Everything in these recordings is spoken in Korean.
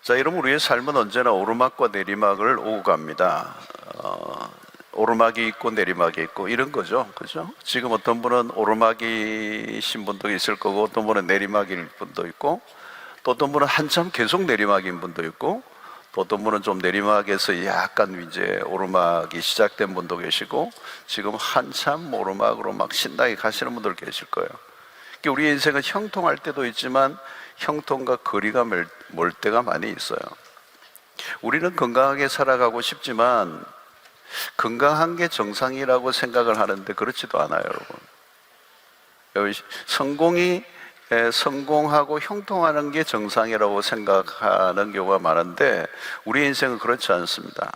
자, 여러분, 우리의 삶은 언제나 오르막과 내리막을 오고 갑니다. 오르막이 있고 내리막이 있고 이런 거죠. 그죠? 지금 어떤 분은 오르막이신 분도 있을 거고, 어떤 분은 내리막일 분도 있고, 또 어떤 분은 한참 계속 내리막인 분도 있고, 또 어떤 분은 좀 내리막에서 약간 이제 오르막이 시작된 분도 계시고, 지금 한참 오르막으로 막 신나게 가시는 분들 계실 거예요. 우리 인생은 형통할 때도 있지만 형통과 거리가 멀 때가 많이 있어요. 우리는 건강하게 살아가고 싶지만 건강한 게 정상이라고 생각을 하는데 그렇지도 않아요, 여러분. 성공하고 형통하는 게 정상이라고 생각하는 경우가 많은데 우리 인생은 그렇지 않습니다.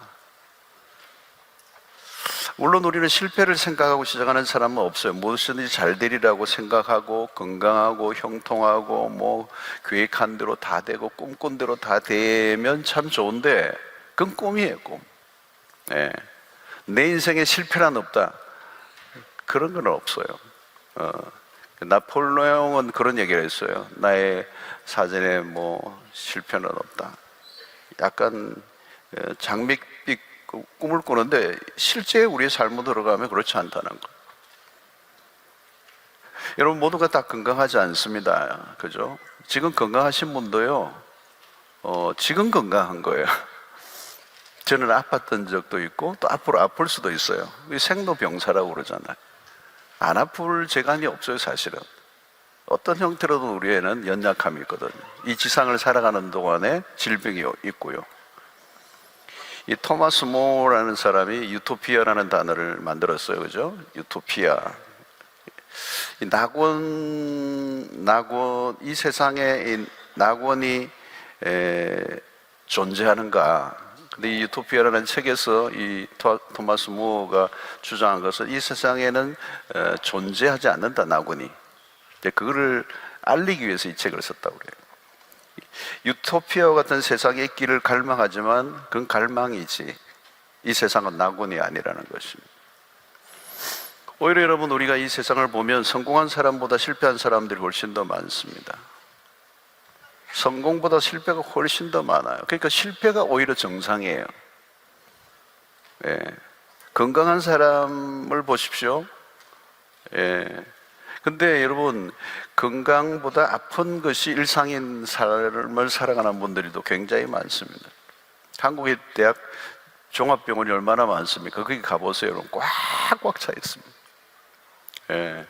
물론 우리는 실패를 생각하고 시작하는 사람은 없어요. 무엇이든지 잘 되리라고 생각하고 건강하고 형통하고 뭐 계획한 대로 다 되고 꿈꾼 대로 다 되면 참 좋은데 그건 꿈이에요, 꿈. 네. 내 인생에 실패란 없다, 그런 건 없어요. 나폴레옹은 그런 얘기를 했어요. 나의 사전에 뭐 실패는 없다. 약간 장밋빛 꿈을 꾸는데 실제 우리의 삶으로 들어가면 그렇지 않다는 거. 여러분 모두가 다 건강하지 않습니다. 그죠? 지금 건강하신 분도요, 지금 건강한 거예요. 저는 아팠던 적도 있고 또 앞으로 아플 수도 있어요. 생로병사라고 그러잖아요. 안 아플 재간이 없어요, 사실은. 어떤 형태로든 우리에는 연약함이 있거든요. 이 지상을 살아가는 동안에 질병이 있고요. 이 토마스 모라는 사람이 유토피아라는 단어를 만들었어요. 그죠? 유토피아. 이 이 세상에 이 낙원이 존재하는가. 근데 이 유토피아라는 책에서 이 토마스 모어가 주장한 것은 이 세상에는 존재하지 않는다, 낙원이. 그거를 알리기 위해서 이 책을 썼다고 그래요. 유토피아와 같은 세상의 길을 갈망하지만 그건 갈망이지 이 세상은 낙원이 아니라는 것입니다. 오히려 여러분, 우리가 이 세상을 보면 성공한 사람보다 실패한 사람들이 훨씬 더 많습니다. 성공보다 실패가 훨씬 더 많아요. 그러니까 실패가 오히려 정상이에요. 예. 건강한 사람을 보십시오. 예. 근데 여러분, 건강보다 아픈 것이 일상인 삶을 살아가는 분들도 굉장히 많습니다. 한국의 대학 종합병원이 얼마나 많습니까? 거기 가보세요, 여러분. 꽉꽉 차 있습니다. 예.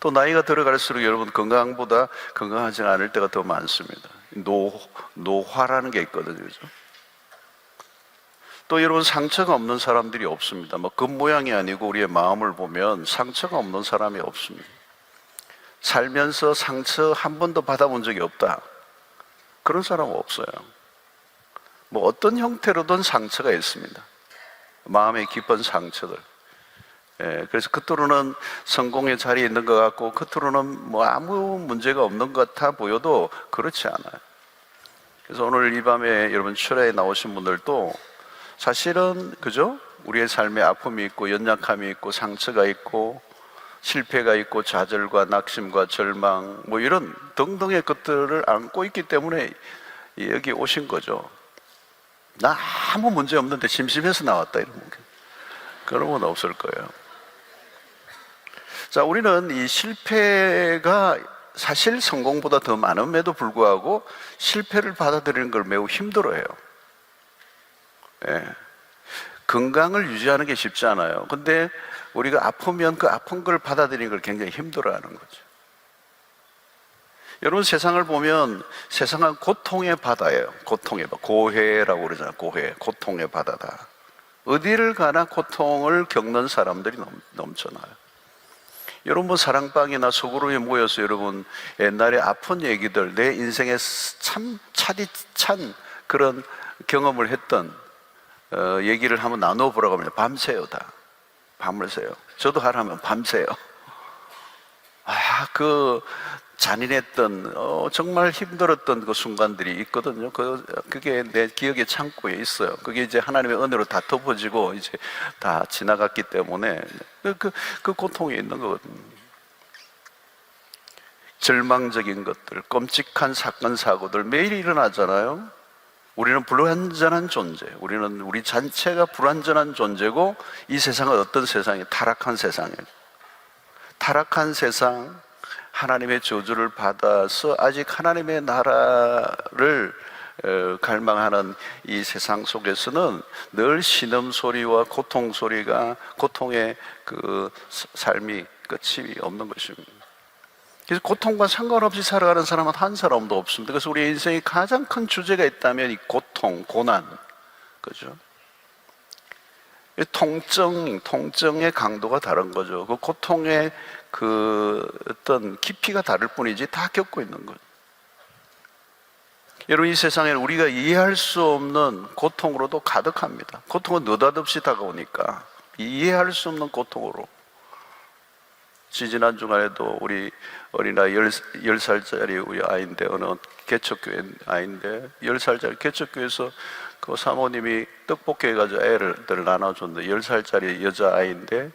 또 나이가 들어갈수록 여러분, 건강보다 건강하지 않을 때가 더 많습니다. 노화라는 게 있거든요. 그죠? 또 여러분, 상처가 없는 사람들이 없습니다. 뭐 겉모양이 아니고 우리의 마음을 보면 상처가 없는 사람이 없습니다. 살면서 상처 한 번도 받아본 적이 없다, 그런 사람은 없어요. 뭐 어떤 형태로든 상처가 있습니다. 마음의 깊은 상처들. 예, 그래서 겉으로는 성공의 자리에 있는 것 같고 겉으로는 뭐 아무 문제가 없는 것 같아 보여도 그렇지 않아요. 그래서 오늘 이 밤에 여러분 철야에 나오신 분들도 사실은 그죠? 우리의 삶에 아픔이 있고 연약함이 있고 상처가 있고 실패가 있고 좌절과 낙심과 절망 뭐 이런 등등의 것들을 안고 있기 때문에 여기 오신 거죠. 나 아무 문제 없는데 심심해서 나왔다, 이런 그런 건 없을 거예요. 자, 우리는 이 실패가 사실 성공보다 더 많음에도 불구하고 실패를 받아들이는 걸 매우 힘들어해요. 예. 건강을 유지하는 게 쉽지 않아요. 근데 우리가 아프면 그 아픈 걸 받아들이는 걸 굉장히 힘들어하는 거죠. 여러분, 세상을 보면 세상은 고통의 바다예요. 고통의 바다. 고해라고 그러잖아요. 고해. 고통의 바다다. 어디를 가나 고통을 겪는 사람들이 넘쳐나요. 여러분, 사랑방이나 소그룹에 모여서 여러분 옛날에 아픈 얘기들, 내 인생에 참 차디찬 그런 경험을 했던 얘기를 한번 나누어 보라고 하면 밤새요. 다 밤을 새요. 저도 하라면 밤새요. 그 잔인했던 정말 힘들었던 그 순간들이 있거든요. 그게 내 기억의 창고에 있어요. 그게 이제 하나님의 은혜로 다 덮어지고 이제 다 지나갔기 때문에 그 고통이 있는 거거든요. 절망적인 것들, 끔찍한 사건 사고들 매일 일어나잖아요. 우리는 불완전한 존재, 우리 자체가 불완전한 존재고, 이 세상은 어떤 세상이에요? 타락한 세상이에요. 타락한 세상, 하나님의 저주를 받아서 아직 하나님의 나라를 갈망하는 이 세상 속에서는 늘 신음소리와 고통소리가, 고통의 그 삶이 끝이 없는 것입니다. 그래서 고통과 상관없이 살아가는 사람은 한 사람도 없습니다. 그래서 우리 인생의 가장 큰 주제가 있다면 이 고통, 고난, 그죠? 통증의 강도가 다른 거죠. 그 고통의 그 어떤 깊이가 다를 뿐이지 다 겪고 있는 거죠. 여러분, 이 세상에는 우리가 이해할 수 없는 고통으로도 가득합니다. 고통은 느닷없이 다가오니까 이해할 수 없는 고통으로. 지난 주간에도 우리 어린아이 10살짜리 우리 아이인데, 어느 개척교회 아이인데 10살짜리 개척교회에서 그 사모님이 떡볶이 해가지고 애를 나눠줬는데 10살짜리 여자아이인데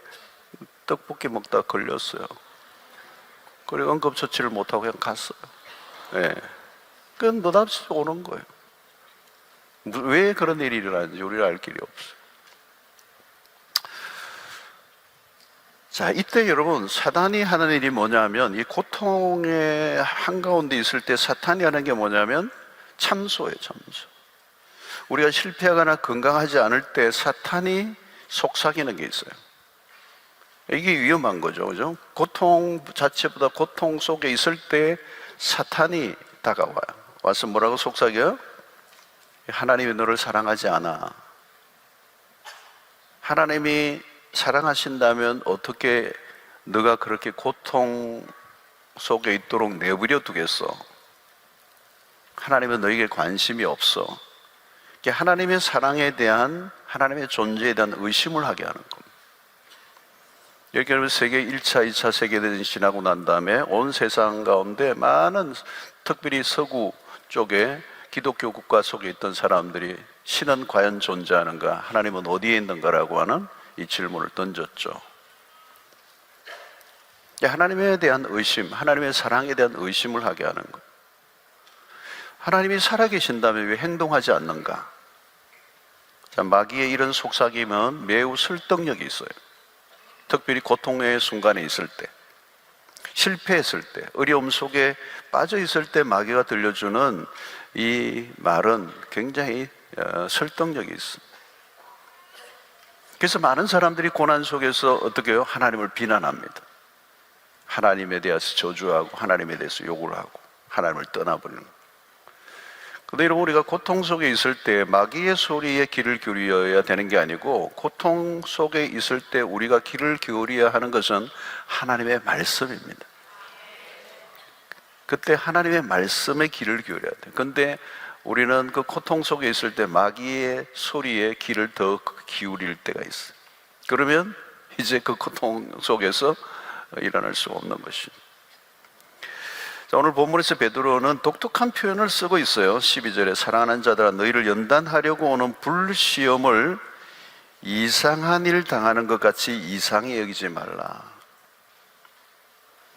떡볶이 먹다가 걸렸어요. 그리고 응급처치를 못하고 그냥 갔어요. 네. 그건 느닷없이 오는 거예요. 왜 그런 일이 일어나는지 우리가 알 길이 없어요. 자, 이때 여러분, 사탄이 하는 일이 뭐냐면, 이 고통의 한가운데 있을 때 사탄이 하는 게 뭐냐면 참소예요, 참소. 우리가 실패하거나 건강하지 않을 때 사탄이 속삭이는 게 있어요. 이게 위험한 거죠, 그죠? 고통 자체보다 고통 속에 있을 때 사탄이 다가와요. 와서 뭐라고 속삭여요? 하나님이 너를 사랑하지 않아. 하나님이 사랑하신다면 어떻게 너가 그렇게 고통 속에 있도록 내버려 두겠어? 하나님은 너에게 관심이 없어. 하나님의 사랑에 대한, 하나님의 존재에 대한 의심을 하게 하는 겁니다. 이렇게 하면 세계 1차, 2차 세계대전이 지나고 난 다음에 온 세상 가운데 많은, 특별히 서구 쪽에 기독교 국가 속에 있던 사람들이 신은 과연 존재하는가? 하나님은 어디에 있는가라고 하는 이 질문을 던졌죠. 하나님에 대한 의심, 하나님의 사랑에 대한 의심을 하게 하는 것. 하나님이 살아계신다면 왜 행동하지 않는가? 자, 마귀의 이런 속삭임은 매우 설득력이 있어요. 특별히 고통의 순간에 있을 때, 실패했을 때, 어려움 속에 빠져 있을 때 마귀가 들려주는 이 말은 굉장히 설득력이 있습니다. 그래서 많은 사람들이 고난 속에서 어떻게 해요? 하나님을 비난합니다. 하나님에 대해서 저주하고 하나님에 대해서 욕을 하고 하나님을 떠나버리는 거예요. 그런데 여러분, 우리가 고통 속에 있을 때 마귀의 소리에 귀를 기울여야 되는 게 아니고, 고통 속에 있을 때 우리가 귀를 기울여야 하는 것은 하나님의 말씀입니다. 그때 하나님의 말씀에 귀를 기울여야 돼요. 그런데 우리는 그 고통 속에 있을 때 마귀의 소리에 귀를 더 기울일 때가 있어요. 그러면 이제 그 고통 속에서 일어날 수 없는 것입니다. 자, 오늘 본문에서 베드로는 독특한 표현을 쓰고 있어요. 12절에 사랑하는 자들아, 너희를 연단하려고 오는 불시험을 이상한 일 당하는 것 같이 이상히 여기지 말라.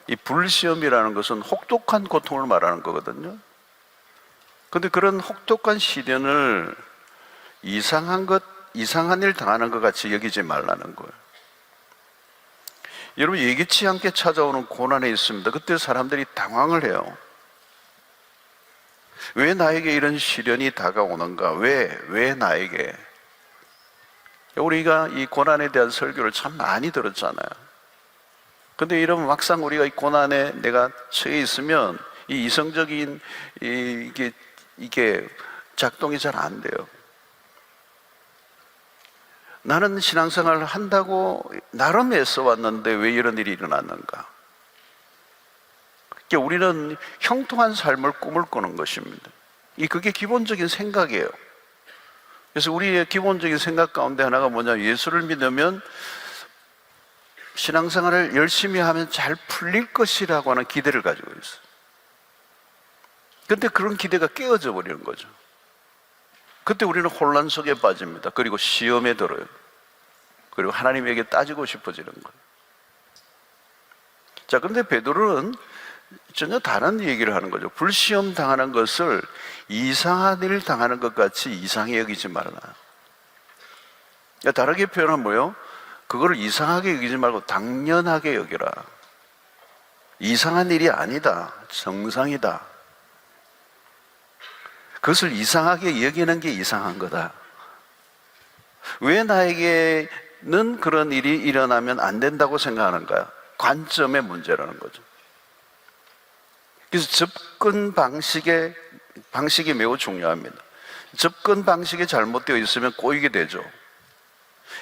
이 불시험이라는 것은 혹독한 고통을 말하는 거거든요. 그런데 그런 혹독한 시련을 이상한 일 당하는 것 같이 여기지 말라는 거예요. 여러분, 예기치 않게 찾아오는 고난이 있습니다. 그때 사람들이 당황을 해요. 왜 나에게 이런 시련이 다가오는가? 왜 나에게? 우리가 이 고난에 대한 설교를 참 많이 들었잖아요. 근데 이러면 막상 우리가 이 고난에 내가 처해 있으면 이 이성적인 이게 작동이 잘 안 돼요. 나는 신앙생활을 한다고 나름 애써왔는데 왜 이런 일이 일어났는가? 그러니까 우리는 형통한 삶을 꿈을 꾸는 것입니다. 그게 기본적인 생각이에요. 그래서 우리의 기본적인 생각 가운데 하나가 뭐냐면, 예수를 믿으면 신앙생활을 열심히 하면 잘 풀릴 것이라고 하는 기대를 가지고 있어요. 그런데 그런 기대가 깨어져 버리는 거죠. 그때 우리는 혼란 속에 빠집니다. 그리고 시험에 들어요. 그리고 하나님에게 따지고 싶어지는 거예요. 자, 그런데 베드로는 전혀 다른 얘기를 하는 거죠. 불시험 당하는 것을 이상한 일 당하는 것 같이 이상히 여기지 말라. 다르게 표현하면 뭐예요? 그거를 이상하게 여기지 말고 당연하게 여기라. 이상한 일이 아니다. 정상이다. 그것을 이상하게 여기는 게 이상한 거다. 왜 나에게는 그런 일이 일어나면 안 된다고 생각하는가? 관점의 문제라는 거죠. 그래서 접근 방식이 매우 중요합니다. 접근 방식이 잘못되어 있으면 꼬이게 되죠.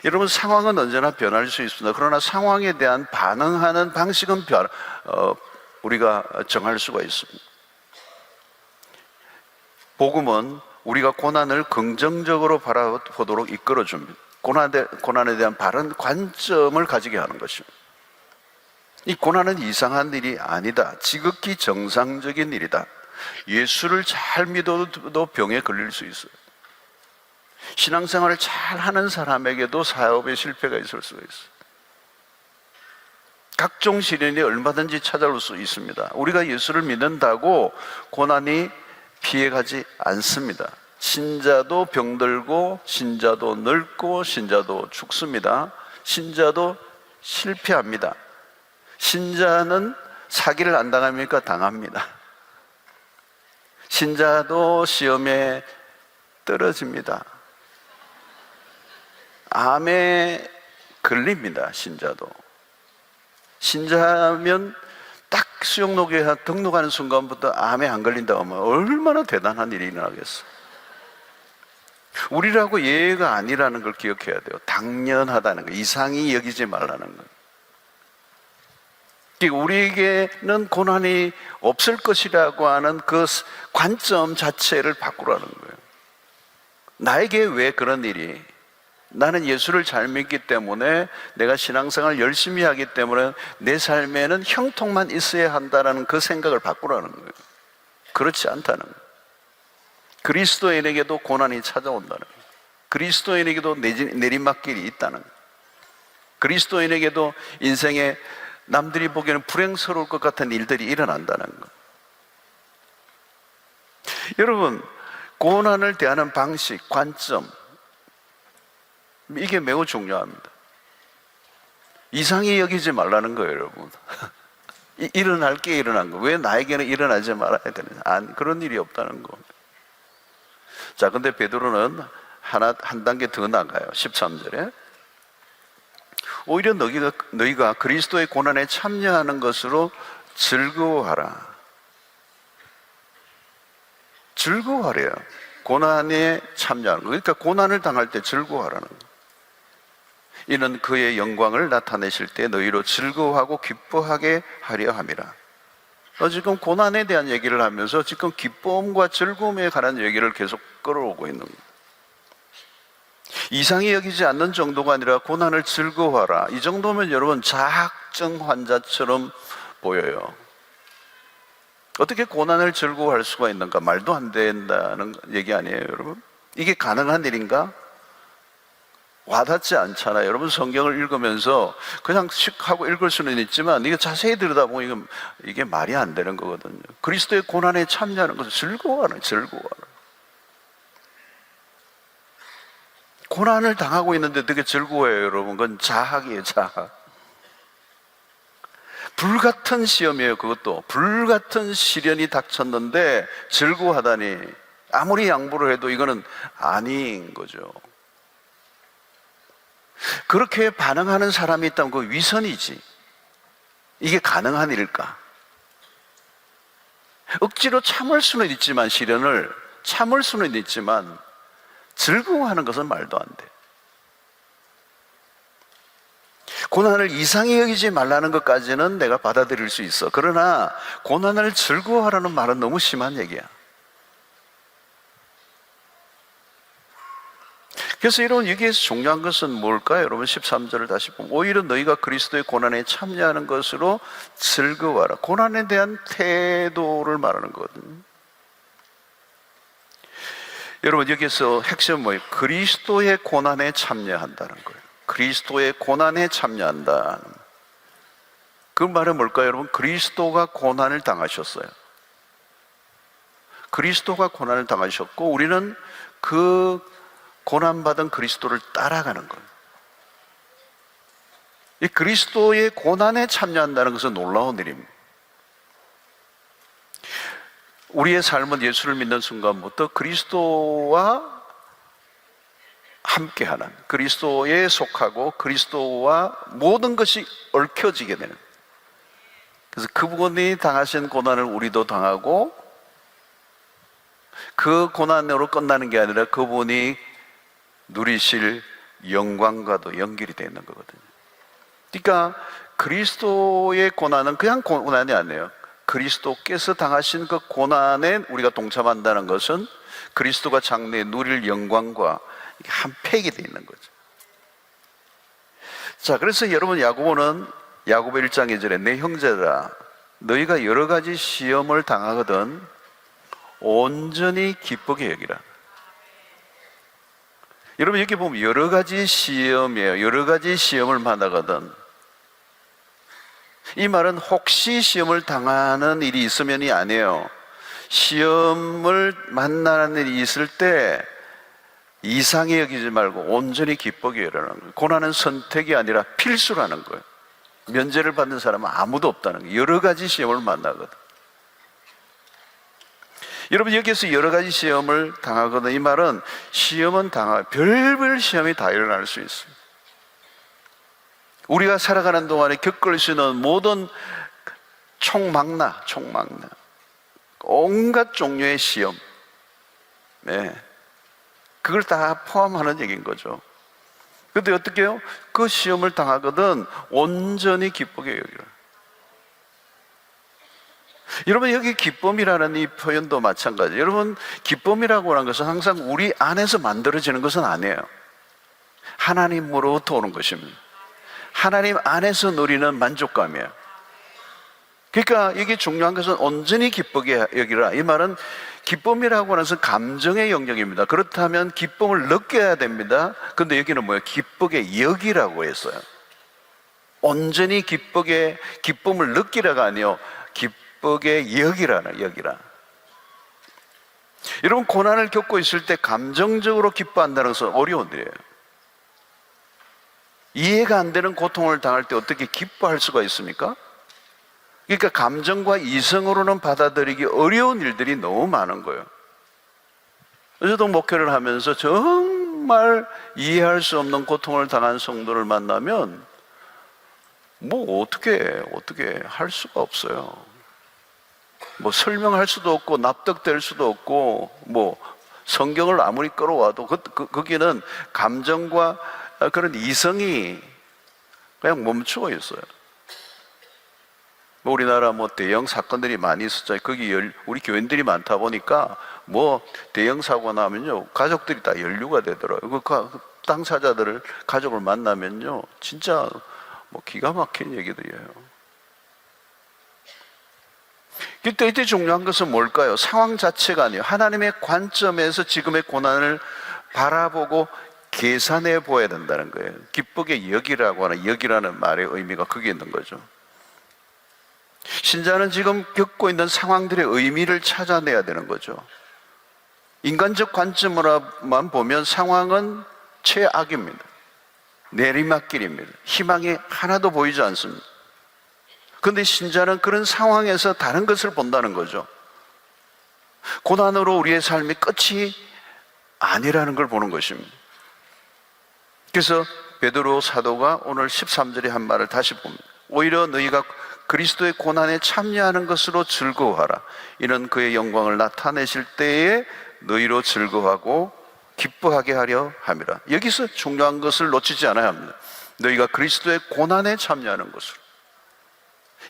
여러분, 상황은 언제나 변할 수 있습니다. 그러나 상황에 대한 반응하는 방식은 우리가 정할 수가 있습니다. 복음은 우리가 고난을 긍정적으로 바라보도록 이끌어줍니다. 고난에 대한 바른 관점을 가지게 하는 것입니다. 이 고난은 이상한 일이 아니다. 지극히 정상적인 일이다. 예수를 잘 믿어도 병에 걸릴 수 있어요. 신앙생활을 잘 하는 사람에게도 사업에 실패가 있을 수가 있어요. 각종 시련이 얼마든지 찾아올 수 있습니다. 우리가 예수를 믿는다고 고난이 피해가지 않습니다. 신자도 병들고, 신자도 늙고, 신자도 죽습니다. 신자도 실패합니다. 신자는 사기를 안 당합니까? 당합니다. 신자도 시험에 떨어집니다. 암에 걸립니다. 신자도. 신자면 딱 수영록에 등록하는 순간부터 암에 안 걸린다고 하면 얼마나 대단한 일이 일어나겠어. 우리라고 예외가 아니라는 걸 기억해야 돼요. 당연하다는 거, 이상히 여기지 말라는 거. 우리에게는 고난이 없을 것이라고 하는 그 관점 자체를 바꾸라는 거예요. 나에게 왜 그런 일이? 나는 예수를 잘 믿기 때문에, 내가 신앙생활을 열심히 하기 때문에 내 삶에는 형통만 있어야 한다는 그 생각을 바꾸라는 거예요. 그렇지 않다는 거예요. 그리스도인에게도 고난이 찾아온다는 거예요. 그리스도인에게도 내리막길이 있다는 거예요. 그리스도인에게도 인생에 남들이 보기에는 불행스러울 것 같은 일들이 일어난다는 거예요. 여러분, 고난을 대하는 방식, 관점, 이게 매우 중요합니다. 이상히 여기지 말라는 거예요, 여러분. 일어날 게 일어난 거. 왜 나에게는 일어나지 말아야 되느냐? 그런 일이 없다는 거. 자, 근데 베드로는 한 단계 더 나가요. 13절에. 오히려 너희가 그리스도의 고난에 참여하는 것으로 즐거워하라. 즐거워하래요. 고난에 참여하는 거. 그러니까 고난을 당할 때 즐거워하라는 거. 이는 그의 영광을 나타내실 때 너희로 즐거워하고 기뻐하게 하려 함이라. 지금 고난에 대한 얘기를 하면서 지금 기쁨과 즐거움에 관한 얘기를 계속 끌어오고 있는 거예요. 이상히 여기지 않는 정도가 아니라 고난을 즐거워하라. 이 정도면 여러분 자학증 환자처럼 보여요. 어떻게 고난을 즐거워할 수가 있는가? 말도 안 된다는 얘기 아니에요, 여러분? 이게 가능한 일인가? 와닿지 않잖아요. 여러분, 성경을 읽으면서 그냥 씩 하고 읽을 수는 있지만 이게 자세히 들여다보면 이게 말이 안 되는 거거든요. 그리스도의 고난에 참여하는 것을 즐거워하는. 고난을 당하고 있는데 되게 즐거워해요, 여러분. 그건 자학이에요, 자학. 불같은 시험이에요. 그것도 불같은 시련이 닥쳤는데 즐거워하다니, 아무리 양보를 해도 이거는 아닌 거죠. 그렇게 반응하는 사람이 있다면 그 위선이지. 이게 가능한 일일까? 억지로 참을 수는 있지만, 시련을 참을 수는 있지만 즐거워하는 것은 말도 안 돼. 고난을 이상히 여기지 말라는 것까지는 내가 받아들일 수 있어. 그러나 고난을 즐거워하라는 말은 너무 심한 얘기야. 그래서 여러분, 여기에서 중요한 것은 뭘까요? 여러분, 13절을 다시 보면 오히려 너희가 그리스도의 고난에 참여하는 것으로 즐거워하라. 고난에 대한 태도를 말하는 거거든요. 여러분, 여기서 핵심은 뭐예요? 그리스도의 고난에 참여한다는 거예요. 그리스도의 고난에 참여한다. 그 말은 뭘까요, 여러분? 그리스도가 고난을 당하셨어요. 그리스도가 고난을 당하셨고 우리는 그 고난받은 그리스도를 따라가는 거예요. 이 그리스도의 고난에 참여한다는 것은 놀라운 일입니다. 우리의 삶은 예수를 믿는 순간부터 그리스도와 함께하는, 그리스도에 속하고 그리스도와 모든 것이 얽혀지게 되는, 그래서 그분이 당하신 고난을 우리도 당하고 그 고난으로 끝나는 게 아니라 그분이 누리실 영광과도 연결이 되어 있는 거거든요. 그러니까 그리스도의 고난은 그냥 고난이 아니에요. 그리스도께서 당하신 그 고난에 우리가 동참한다는 것은 그리스도가 장래에 누릴 영광과 한 팩이 되어 있는 거죠. 자, 그래서 여러분, 야고보는 야고보 1장 2절에 내 형제들아 너희가 여러 가지 시험을 당하거든 온전히 기쁘게 여기라. 여러분, 여기 보면 여러 가지 시험이에요. 여러 가지 시험을 만나거든. 이 말은 혹시 시험을 당하는 일이 있으면이 아니에요. 시험을 만나는 일이 있을 때 이상히 여기지 말고 온전히 기쁘게 여기라는 거예요. 고난은 선택이 아니라 필수라는 거예요. 면제를 받는 사람은 아무도 없다는 거예요. 여러 가지 시험을 만나거든. 여러분, 여기에서 여러 가지 시험을 당하거든. 이 말은 시험은 별별 시험이 다 일어날 수 있습니다. 우리가 살아가는 동안에 겪을 수 있는 모든 총망라, 온갖 종류의 시험, 네, 그걸 다 포함하는 얘기인 거죠. 그런데 어떻게 해요? 그 시험을 당하거든 온전히 기쁘게 여기라. 여러분, 여기 기쁨이라는 이 표현도 마찬가지예요. 여러분, 기쁨이라고 하는 것은 항상 우리 안에서 만들어지는 것은 아니에요. 하나님으로부터 오는 것입니다. 하나님 안에서 누리는 만족감이에요. 그러니까 이게 중요한 것은 온전히 기쁘게 여기라. 이 말은 기쁨이라고 하는 것은 감정의 영역입니다. 그렇다면 기쁨을 느껴야 됩니다. 그런데 여기는 뭐예요? 기쁘게 여기라고 했어요. 온전히 기쁘게, 기쁨을 느끼라가 아니요 기쁘게 여기라. 여러분, 고난을 겪고 있을 때 감정적으로 기뻐한다는 것은 어려운 일이에요. 이해가 안 되는 고통을 당할 때 어떻게 기뻐할 수가 있습니까? 그러니까 감정과 이성으로는 받아들이기 어려운 일들이 너무 많은 거예요. 저도 목회를 하면서 정말 이해할 수 없는 고통을 당한 성도를 만나면 뭐 어떻게 할 수가 없어요. 뭐 설명할 수도 없고 납득될 수도 없고 뭐 성경을 아무리 끌어와도 거기는 감정과 그런 이성이 그냥 멈추어 있어요. 우리나라 대형 사건들이 많이 있었잖아요. 거기 우리 교인들이 많다 보니까 대형 사고 나면요 가족들이 다 연루가 되더라고요. 그 당사자들을 가족을 만나면요 진짜 기가 막힌 얘기들이에요. 이때 중요한 것은 뭘까요? 상황 자체가 아니에요. 하나님의 관점에서 지금의 고난을 바라보고 계산해 보아야 된다는 거예요. 기쁘게 여기라고 하는 여기라는 말의 의미가 거기에 있는 거죠. 신자는 지금 겪고 있는 상황들의 의미를 찾아내야 되는 거죠. 인간적 관점으로만 보면 상황은 최악입니다. 내리막길입니다. 희망이 하나도 보이지 않습니다. 그런데 신자는 그런 상황에서 다른 것을 본다는 거죠. 고난으로 우리의 삶이 끝이 아니라는 걸 보는 것입니다. 그래서 베드로 사도가 오늘 13절에 한 말을 다시 봅니다. 오히려 너희가 그리스도의 고난에 참여하는 것으로 즐거워하라. 이는 그의 영광을 나타내실 때에 너희로 즐거워하고 기뻐하게 하려 함이라. 여기서 중요한 것을 놓치지 않아야 합니다. 너희가 그리스도의 고난에 참여하는 것으로.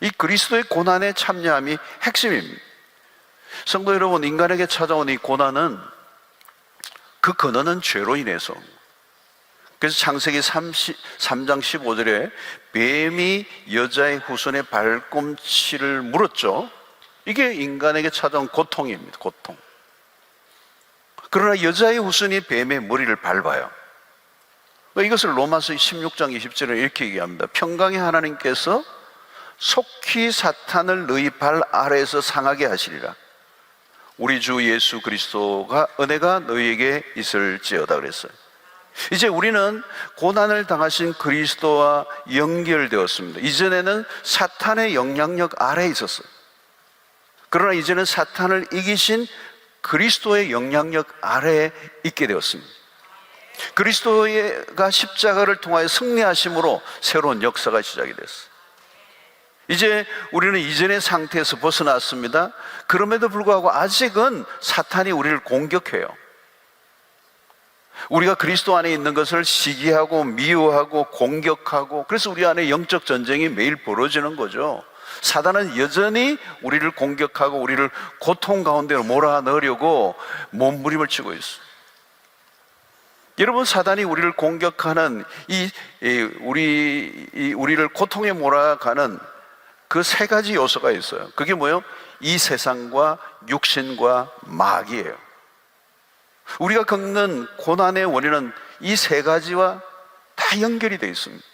이 그리스도의 고난에 참여함이 핵심입니다. 성도 여러분, 인간에게 찾아온 이 고난은 그 근원은 죄로 인해서. 그래서 창세기 3장 15절에 뱀이 여자의 후손의 발꿈치를 물었죠. 이게 인간에게 찾아온 고통입니다. 고통. 그러나 여자의 후손이 뱀의 머리를 밟아요. 이것을 로마서 16장 20절에 이렇게 얘기합니다. 평강의 하나님께서 속히 사탄을 너희 발 아래에서 상하게 하시리라. 우리 주 예수 그리스도가 은혜가 너희에게 있을지어다 그랬어요. 이제 우리는 고난을 당하신 그리스도와 연결되었습니다. 이전에는 사탄의 영향력 아래에 있었어요. 그러나 이제는 사탄을 이기신 그리스도의 영향력 아래에 있게 되었습니다. 그리스도가 십자가를 통하여 승리하심으로 새로운 역사가 시작이 됐어요. 이제 우리는 이전의 상태에서 벗어났습니다. 그럼에도 불구하고 아직은 사탄이 우리를 공격해요. 우리가 그리스도 안에 있는 것을 시기하고 미워하고 공격하고, 그래서 우리 안에 영적 전쟁이 매일 벌어지는 거죠. 사단은 여전히 우리를 공격하고 우리를 고통 가운데로 몰아넣으려고 몸부림을 치고 있어요. 여러분, 사단이 우리를 공격하는 우리를 고통에 몰아가는 그 세 가지 요소가 있어요. 그게 뭐예요? 이 세상과 육신과 마귀예요. 우리가 겪는 고난의 원인은 이 세 가지와 다 연결이 되어 있습니다.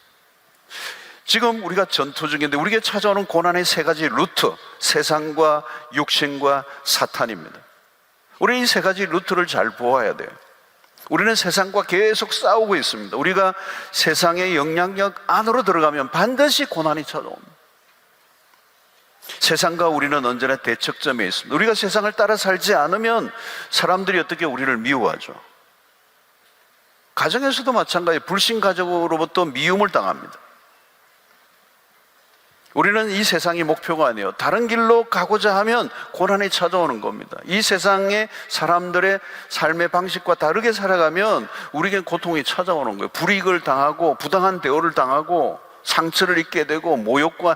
지금 우리가 전투 중인데 우리에게 찾아오는 고난의 세 가지 루트, 세상과 육신과 사탄입니다. 우리는 이 세 가지 루트를 잘 보아야 돼요. 우리는 세상과 계속 싸우고 있습니다. 우리가 세상의 영향력 안으로 들어가면 반드시 고난이 찾아옵니다. 세상과 우리는 언제나 대척점에 있습니다. 우리가 세상을 따라 살지 않으면 사람들이 어떻게 우리를 미워하죠. 가정에서도 마찬가지예요. 불신 가족으로부터 미움을 당합니다. 우리는 이 세상이 목표가 아니에요. 다른 길로 가고자 하면 고난이 찾아오는 겁니다. 이 세상의 사람들의 삶의 방식과 다르게 살아가면 우리에겐 고통이 찾아오는 거예요. 불이익을 당하고 부당한 대우를 당하고 상처를 입게 되고 모욕과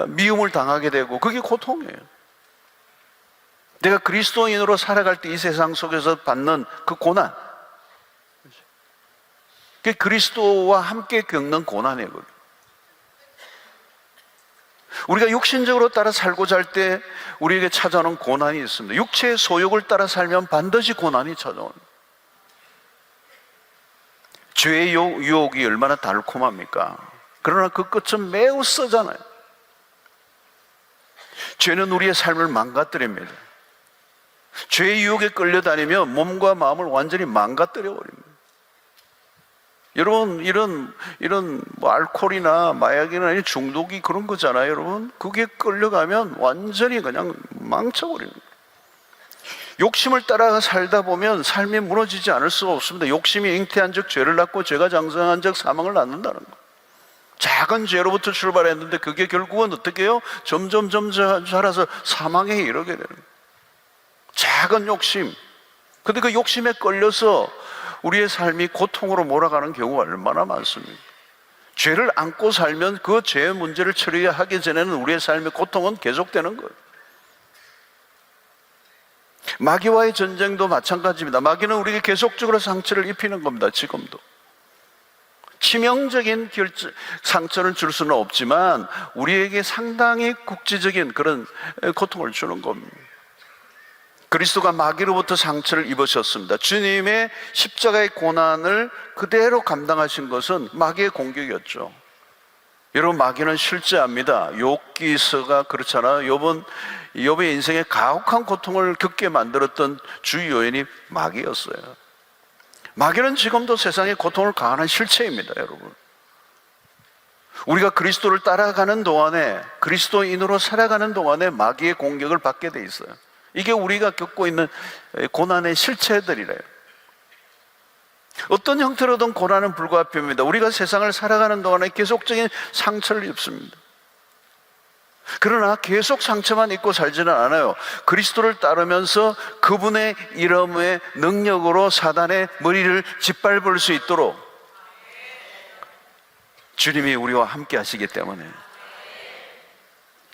미움을 당하게 되고, 그게 고통이에요. 내가 그리스도인으로 살아갈 때 이 세상 속에서 받는 그 고난, 그게 그리스도와 함께 겪는 고난이에요. 우리가 육신적으로 따라 살고자 할 때 우리에게 찾아오는 고난이 있습니다. 육체의 소욕을 따라 살면 반드시 고난이 찾아옵니다. 죄의 유혹이 얼마나 달콤합니까? 그러나 그 끝은 매우 쓰잖아요. 죄는 우리의 삶을 망가뜨립니다. 죄의 유혹에 끌려다니면 몸과 마음을 완전히 망가뜨려 버립니다. 여러분, 이런 알코올이나 마약이나 중독이 그런 거잖아요. 여러분, 그게 끌려가면 완전히 그냥 망쳐버립니다. 욕심을 따라 살다 보면 삶이 무너지지 않을 수가 없습니다. 욕심이 잉태한 적 죄를 낳고, 죄가 장성한 적 사망을 낳는다는 거. 작은 죄로부터 출발했는데 그게 결국은 어떻게 해요? 점점 자라서 사망에 이르게 되는 거예요. 작은 욕심. 근데 그 욕심에 끌려서 우리의 삶이 고통으로 몰아가는 경우가 얼마나 많습니까? 죄를 안고 살면 그 죄의 문제를 처리하기 전에는 우리의 삶의 고통은 계속되는 거예요. 마귀와의 전쟁도 마찬가지입니다. 마귀는 우리에게 계속적으로 상처를 입히는 겁니다. 지금도. 치명적인 상처를 줄 수는 없지만 우리에게 상당히 국지적인 그런 고통을 주는 겁니다. 그리스도가 마귀로부터 상처를 입으셨습니다. 주님의 십자가의 고난을 그대로 감당하신 것은 마귀의 공격이었죠. 여러분, 마귀는 실제합니다. 욥기서가 그렇잖아요. 욥의 인생에 가혹한 고통을 겪게 만들었던 주 요인이 마귀였어요. 마귀는 지금도 세상에 고통을 가하는 실체입니다, 여러분. 우리가 그리스도를 따라가는 동안에, 그리스도인으로 살아가는 동안에 마귀의 공격을 받게 돼 있어요. 이게 우리가 겪고 있는 고난의 실체들이래요. 어떤 형태로든 고난은 불가피합니다. 우리가 세상을 살아가는 동안에 계속적인 상처를 입습니다. 그러나 계속 상처만 입고 살지는 않아요. 그리스도를 따르면서 그분의 이름의 능력으로 사단의 머리를 짓밟을 수 있도록 주님이 우리와 함께 하시기 때문에.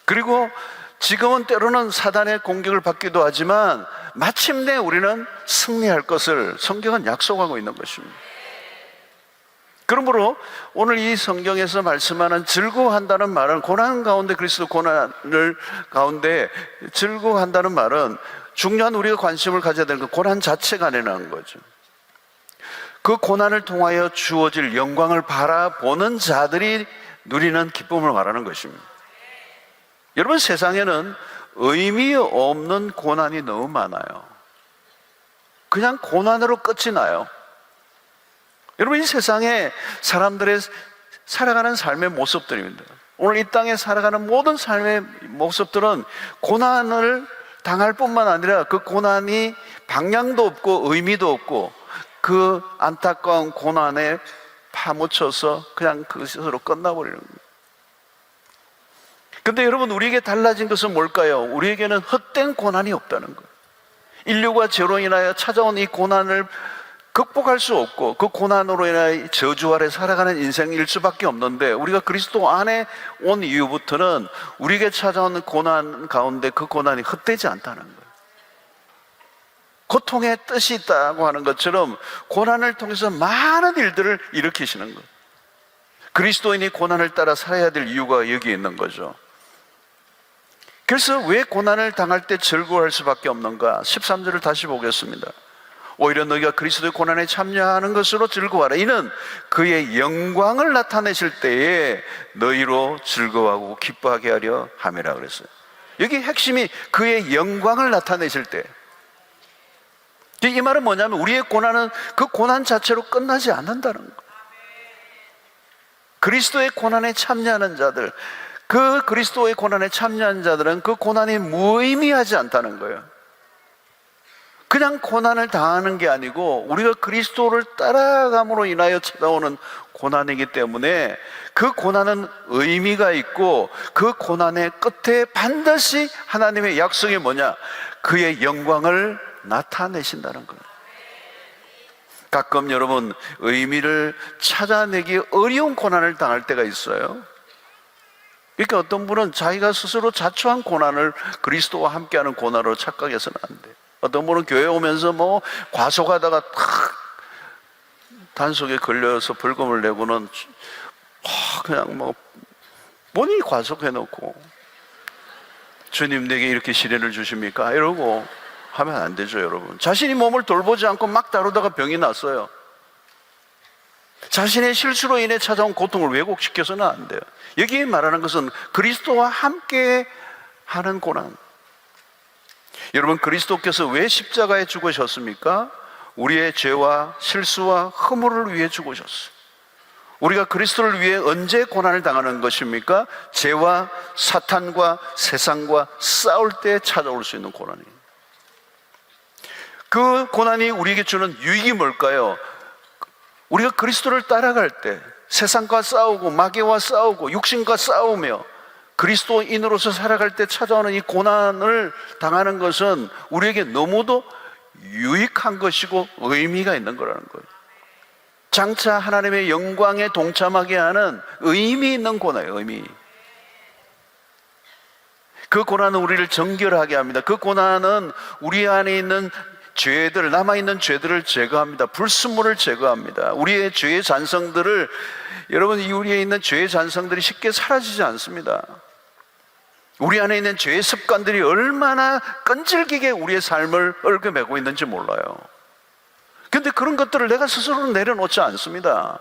그리고 지금은 때로는 사단의 공격을 받기도 하지만 마침내 우리는 승리할 것을 성경은 약속하고 있는 것입니다. 그러므로 오늘 이 성경에서 말씀하는 즐거워한다는 말은, 고난 가운데, 그리스도 고난을 가운데 즐거워한다는 말은 중요한 우리가 관심을 가져야 되는 그 고난 자체가 아니라는 거죠. 그 고난을 통하여 주어질 영광을 바라보는 자들이 누리는 기쁨을 말하는 것입니다. 여러분, 세상에는 의미 없는 고난이 너무 많아요. 그냥 고난으로 끝이 나요. 여러분, 이 세상에 사람들의 살아가는 삶의 모습들입니다. 오늘 이 땅에 살아가는 모든 삶의 모습들은 고난을 당할 뿐만 아니라 그 고난이 방향도 없고 의미도 없고 그 안타까운 고난에 파묻혀서 그냥 그것으로 끝나버리는 거예요. 근데 여러분, 우리에게 달라진 것은 뭘까요? 우리에게는 헛된 고난이 없다는 거예요. 인류가 죄로 인하여 찾아온 이 고난을 극복할 수 없고 그 고난으로 인하여 저주 아래 살아가는 인생일 수밖에 없는데, 우리가 그리스도 안에 온 이후부터는 우리에게 찾아오는 고난 가운데 그 고난이 헛되지 않다는 거예요. 고통의 뜻이 있다고 하는 것처럼 고난을 통해서 많은 일들을 일으키시는 거예요. 그리스도인이 고난을 따라 살아야 될 이유가 여기에 있는 거죠. 그래서 왜 고난을 당할 때 즐거워할 수밖에 없는가? 13절을 다시 보겠습니다. 오히려 너희가 그리스도의 고난에 참여하는 것으로 즐거워하라. 이는 그의 영광을 나타내실 때에 너희로 즐거워하고 기뻐하게 하려 함이라 그랬어요. 여기 핵심이 그의 영광을 나타내실 때. 이 말은 뭐냐면 우리의 고난은 그 고난 자체로 끝나지 않는다는 거예요. 그리스도의 고난에 참여하는 자들, 그 그리스도의 고난에 참여한 자들은 그 고난이 무의미하지 않다는 거예요. 그냥 고난을 당하는 게 아니고 우리가 그리스도를 따라감으로 인하여 찾아오는 고난이기 때문에 그 고난은 의미가 있고 그 고난의 끝에 반드시 하나님의 약속이 뭐냐? 그의 영광을 나타내신다는 거예요. 가끔 여러분, 의미를 찾아내기 어려운 고난을 당할 때가 있어요. 그러니까 어떤 분은 자기가 스스로 자초한 고난을 그리스도와 함께하는 고난으로 착각해서는 안 돼요. 어떤 분은 교회 오면서 과속하다가 탁 단속에 걸려서 벌금을 내고는 그냥 본인이 과속해놓고 주님 내게 이렇게 시련을 주십니까? 이러고 하면 안 되죠, 여러분. 자신이 몸을 돌보지 않고 막 다루다가 병이 났어요. 자신의 실수로 인해 찾아온 고통을 왜곡시켜서는 안 돼요. 여기에 말하는 것은 그리스도와 함께 하는 고난. 여러분, 그리스도께서 왜 십자가에 죽으셨습니까? 우리의 죄와 실수와 허물을 위해 죽으셨어요. 우리가 그리스도를 위해 언제 고난을 당하는 것입니까? 죄와 사탄과 세상과 싸울 때 찾아올 수 있는 고난이에요. 그 고난이 우리에게 주는 유익이 뭘까요? 우리가 그리스도를 따라갈 때 세상과 싸우고 마귀와 싸우고 육신과 싸우며 그리스도인으로서 살아갈 때 찾아오는 이 고난을 당하는 것은 우리에게 너무도 유익한 것이고 의미가 있는 거라는 거예요. 장차 하나님의 영광에 동참하게 하는 의미 있는 고난이에요. 의미. 그 고난은 우리를 정결하게 합니다. 그 고난은 우리 안에 있는 죄들, 남아있는 죄들을 제거합니다. 불순물을 제거합니다. 우리의 죄의 잔성들을, 여러분, 우리에 있는 죄의 잔성들이 쉽게 사라지지 않습니다. 우리 안에 있는 죄의 습관들이 얼마나 끈질기게 우리의 삶을 얽어매고 있는지 몰라요. 그런데 그런 것들을 내가 스스로 내려놓지 않습니다.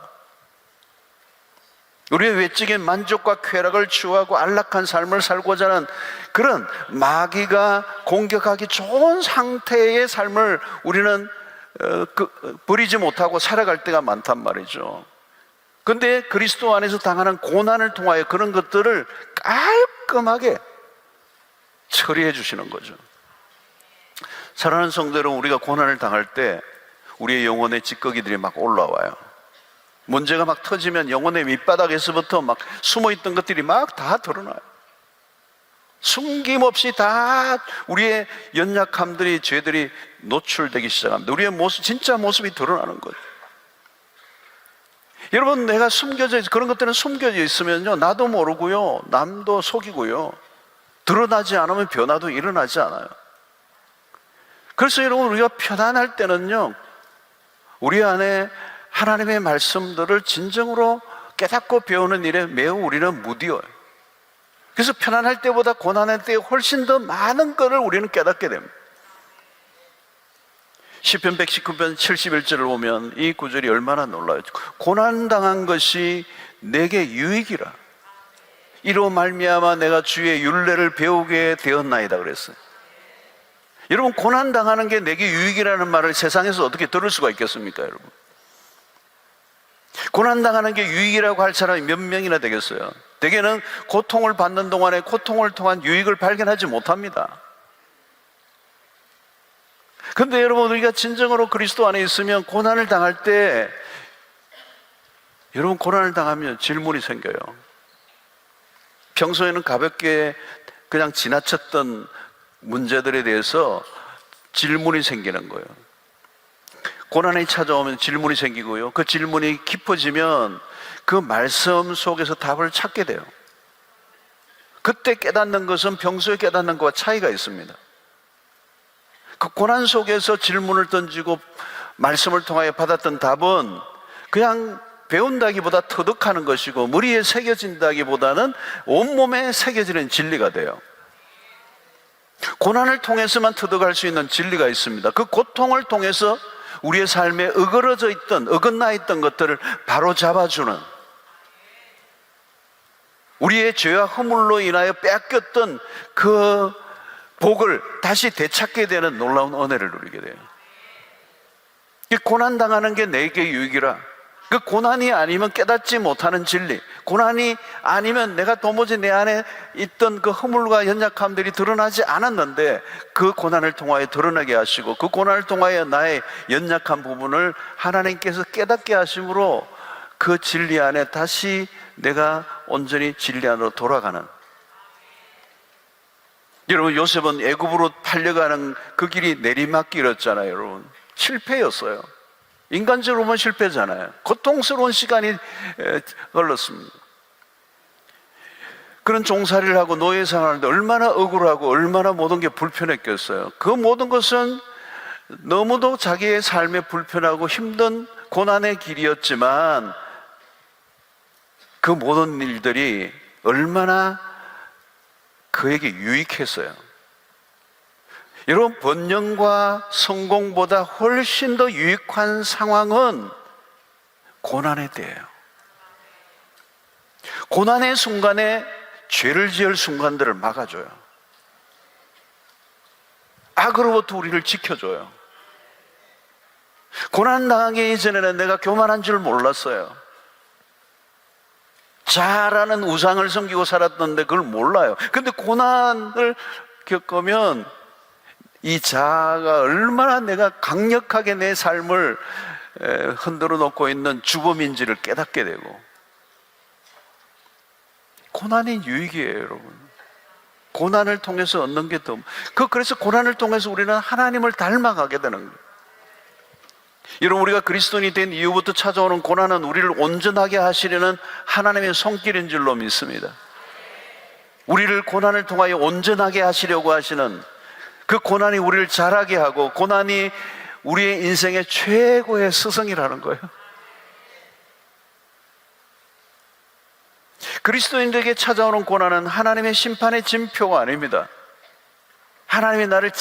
우리의 외적인 만족과 쾌락을 추구하고 안락한 삶을 살고자 하는 그런 마귀가 공격하기 좋은 상태의 삶을 우리는 버리지 못하고 살아갈 때가 많단 말이죠. 그런데 그리스도 안에서 당하는 고난을 통하여 그런 것들을 깔끔하게 처리해 주시는 거죠. 사랑하는 성도 여러분, 우리가 고난을 당할 때 우리의 영혼의 찌꺼기들이 막 올라와요. 문제가 막 터지면 영혼의 밑바닥에서부터 막 숨어있던 것들이 막 다 드러나요. 숨김없이 다 우리의 연약함들이, 죄들이 노출되기 시작합니다. 우리의 모습, 진짜 모습이 드러나는 거죠. 여러분, 내가 그런 것들은 숨겨져 있으면요, 나도 모르고요, 남도 속이고요, 드러나지 않으면 변화도 일어나지 않아요. 그래서 여러분, 우리가 편안할 때는요, 우리 안에 하나님의 말씀들을 진정으로 깨닫고 배우는 일에 매우 우리는 무디어요. 그래서 편안할 때보다 고난할 때 훨씬 더 많은 것을 우리는 깨닫게 됩니다. 시편 119편 71절을 보면 이 구절이 얼마나 놀라요. 고난당한 것이 내게 유익이라. 이로 말미암아 내가 주의 율례를 배우게 되었나이다 그랬어요. 여러분, 고난당하는 게 내게 유익이라는 말을 세상에서 어떻게 들을 수가 있겠습니까, 여러분? 고난당하는 게 유익이라고 할 사람이 몇 명이나 되겠어요? 대개는 고통을 받는 동안에 고통을 통한 유익을 발견하지 못합니다. 근데 여러분, 우리가 진정으로 그리스도 안에 있으면 고난을 당할 때, 여러분, 고난을 당하면 질문이 생겨요. 평소에는 가볍게 그냥 지나쳤던 문제들에 대해서 질문이 생기는 거예요. 고난이 찾아오면 질문이 생기고요. 그 질문이 깊어지면 그 말씀 속에서 답을 찾게 돼요. 그때 깨닫는 것은 평소에 깨닫는 것과 차이가 있습니다. 그 고난 속에서 질문을 던지고 말씀을 통하여 받았던 답은 그냥 배운다기보다 터득하는 것이고 머리에 새겨진다기보다는 온몸에 새겨지는 진리가 돼요. 고난을 통해서만 터득할 수 있는 진리가 있습니다. 그 고통을 통해서 우리의 삶에 어그러져 있던, 어긋나 있던 것들을 바로 잡아주는, 우리의 죄와 허물로 인하여 빼앗겼던 그 복을 다시 되찾게 되는 놀라운 은혜를 누리게 돼요. 이 고난당하는 게 내게 유익이라. 그 고난이 아니면 깨닫지 못하는 진리, 고난이 아니면 내가 도무지 내 안에 있던 그 허물과 연약함들이 드러나지 않았는데 그 고난을 통하여 드러나게 하시고 그 고난을 통하여 나의 연약한 부분을 하나님께서 깨닫게 하심으로 그 진리 안에 다시 내가 온전히 진리 안으로 돌아가는. 여러분, 요셉은 애굽으로 팔려가는 그 길이 내리막길이었잖아요. 여러분, 실패였어요. 인간적으로 보면 실패잖아요. 고통스러운 시간이 흘렀습니다. 그런 종살이를 하고 노예 생활하는데 얼마나 억울하고 얼마나 모든 게 불편했겠어요. 그 모든 것은 너무도 자기의 삶에 불편하고 힘든 고난의 길이었지만 그 모든 일들이 얼마나 그에게 유익했어요. 여러분, 번영과 성공보다 훨씬 더 유익한 상황은 고난의 때예요. 고난의 순간에 죄를 지을 순간들을 막아줘요. 악으로부터 우리를 지켜줘요. 고난 당하기 이전에는 내가 교만한 줄 몰랐어요. 자라는 우상을 섬기고 살았던데 그걸 몰라요. 근데 고난을 겪으면 이 자아가 얼마나 내가 강력하게 내 삶을 흔들어 놓고 있는 주범인지를 깨닫게 되고, 고난이 유익이에요, 여러분. 고난을 통해서 얻는 게 더, 그래서 고난을 통해서 우리는 하나님을 닮아가게 되는 거예요. 여러분, 우리가 그리스도인이 된 이후부터 찾아오는 고난은 우리를 온전하게 하시려는 하나님의 손길인 줄로 믿습니다. 우리를 고난을 통하여 온전하게 하시려고 하시는, 그 고난이 우리를 자라게 하고 고난이 우리의 인생의 최고의 스승이라는 거예요. 그리스도인들에게 찾아오는 고난은 하나님의 심판의 징표가 아닙니다. 하나님이 나를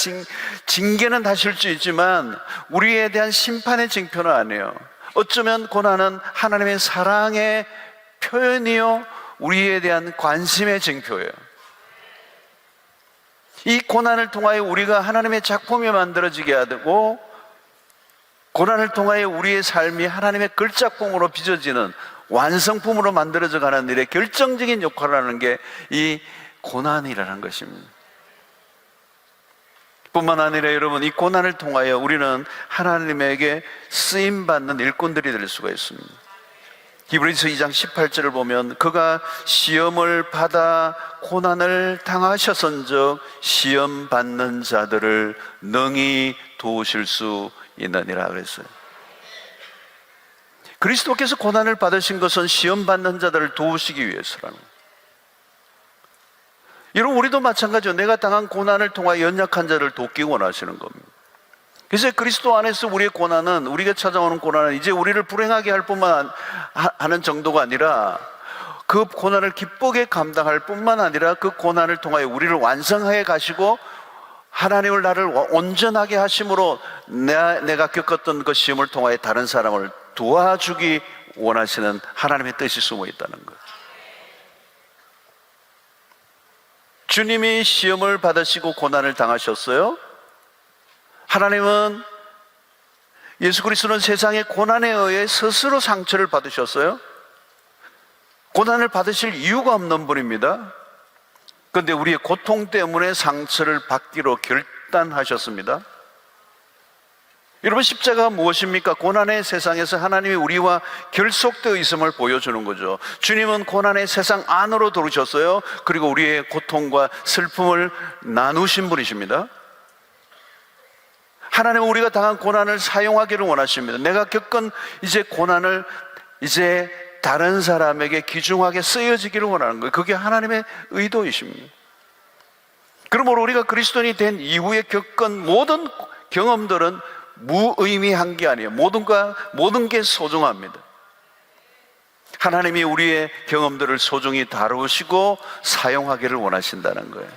징계는 하실 수 있지만 우리에 대한 심판의 징표는 아니에요. 어쩌면 고난은 하나님의 사랑의 표현이요, 우리에 대한 관심의 징표예요. 이 고난을 통하여 우리가 하나님의 작품이 만들어지게 하고, 고난을 통하여 우리의 삶이 하나님의 걸작품으로 빚어지는 완성품으로 만들어져 가는 일에 결정적인 역할을 하는 게 이 고난이라는 것입니다. 뿐만 아니라 여러분, 이 고난을 통하여 우리는 하나님에게 쓰임받는 일꾼들이 될 수가 있습니다. 히브리서 2장 18절을 보면 그가 시험을 받아 고난을 당하셨은즉 시험 받는 자들을 능히 도우실 수 있느니라 그랬어요. 그리스도께서 고난을 받으신 것은 시험 받는 자들을 도우시기 위해서라는 거예요. 여러분, 우리도 마찬가지로 내가 당한 고난을 통하여 연약한 자를 돕기 원하시는 겁니다. 그래서 그리스도 안에서 우리의 고난은, 우리가 찾아오는 고난은 이제 우리를 불행하게 할 뿐만 하는 정도가 아니라 그 고난을 기쁘게 감당할 뿐만 아니라 그 고난을 통하여 우리를 완성하게 가시고 하나님을 나를 온전하게 하심으로 내가 겪었던 그 시험을 통하여 다른 사람을 도와주기 원하시는 하나님의 뜻이 숨어 있다는 거예요. 주님이 시험을 받으시고 고난을 당하셨어요. 하나님은 예수 그리스도는 세상의 고난에 의해 스스로 상처를 받으셨어요. 고난을 받으실 이유가 없는 분입니다. 그런데 우리의 고통 때문에 상처를 받기로 결단하셨습니다. 여러분, 십자가가 무엇입니까? 고난의 세상에서 하나님이 우리와 결속되어 있음을 보여주는 거죠. 주님은 고난의 세상 안으로 들어오셨어요. 그리고 우리의 고통과 슬픔을 나누신 분이십니다. 하나님은 우리가 당한 고난을 사용하기를 원하십니다. 내가 겪은 이제 고난을 이제 다른 사람에게 귀중하게 쓰여지기를 원하는 거예요. 그게 하나님의 의도이십니다. 그러므로 우리가 그리스도인이 된 이후에 겪은 모든 경험들은 무의미한 게 아니에요. 모든 게 소중합니다. 하나님이 우리의 경험들을 소중히 다루시고 사용하기를 원하신다는 거예요.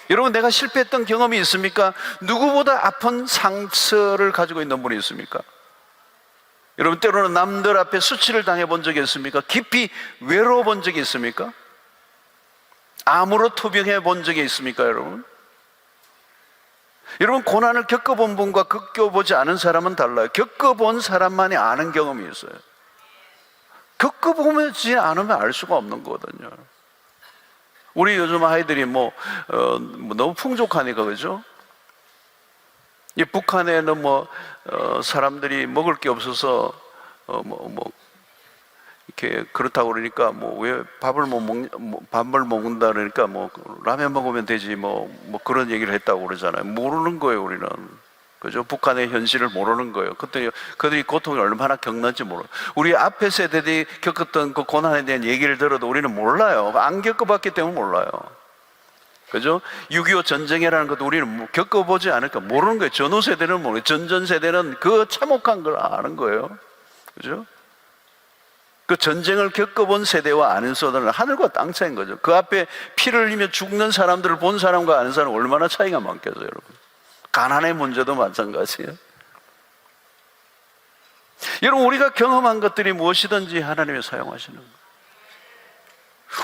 여러분, 내가 실패했던 경험이 있습니까? 누구보다 아픈 상처를 가지고 있는 분이 있습니까? 여러분, 때로는 남들 앞에 수치를 당해본 적이 있습니까? 깊이 외로워 본 적이 있습니까? 암으로 투병해 본 적이 있습니까, 여러분? 여러분, 고난을 겪어본 분과 겪어보지 않은 사람은 달라요. 겪어본 사람만이 아는 경험이 있어요. 겪어보지 않으면 알 수가 없는 거거든요. 우리 요즘 아이들이 너무 풍족하니까, 그죠? 이 북한에는 사람들이 먹을 게 없어서 이렇게 그렇다고 그러니까 왜 밥을 먹는다 그러니까 라면 먹으면 되지 그런 얘기를 했다고 그러잖아요. 모르는 거예요, 우리는. 그죠? 북한의 현실을 모르는 거예요. 그들이 고통을 얼마나 겪는지 몰라요. 우리 앞에 세대들이 겪었던 그 고난에 대한 얘기를 들어도 우리는 몰라요. 안 겪어봤기 때문에 몰라요. 그죠? 6.25 전쟁이라는 것도 우리는 겪어보지 않을까 모르는 거예요. 전후 세대는 모르고 전전 세대는 그 참혹한 걸 아는 거예요. 그죠? 그 전쟁을 겪어본 세대와 아는 세대는 하늘과 땅 차이인 거죠. 그 앞에 피를 흘리며 죽는 사람들을 본 사람과 아는 사람은 얼마나 차이가 많겠어요, 여러분. 가난의 문제도 마찬가지예요. 여러분, 우리가 경험한 것들이 무엇이든지 하나님이 사용하시는 거예요.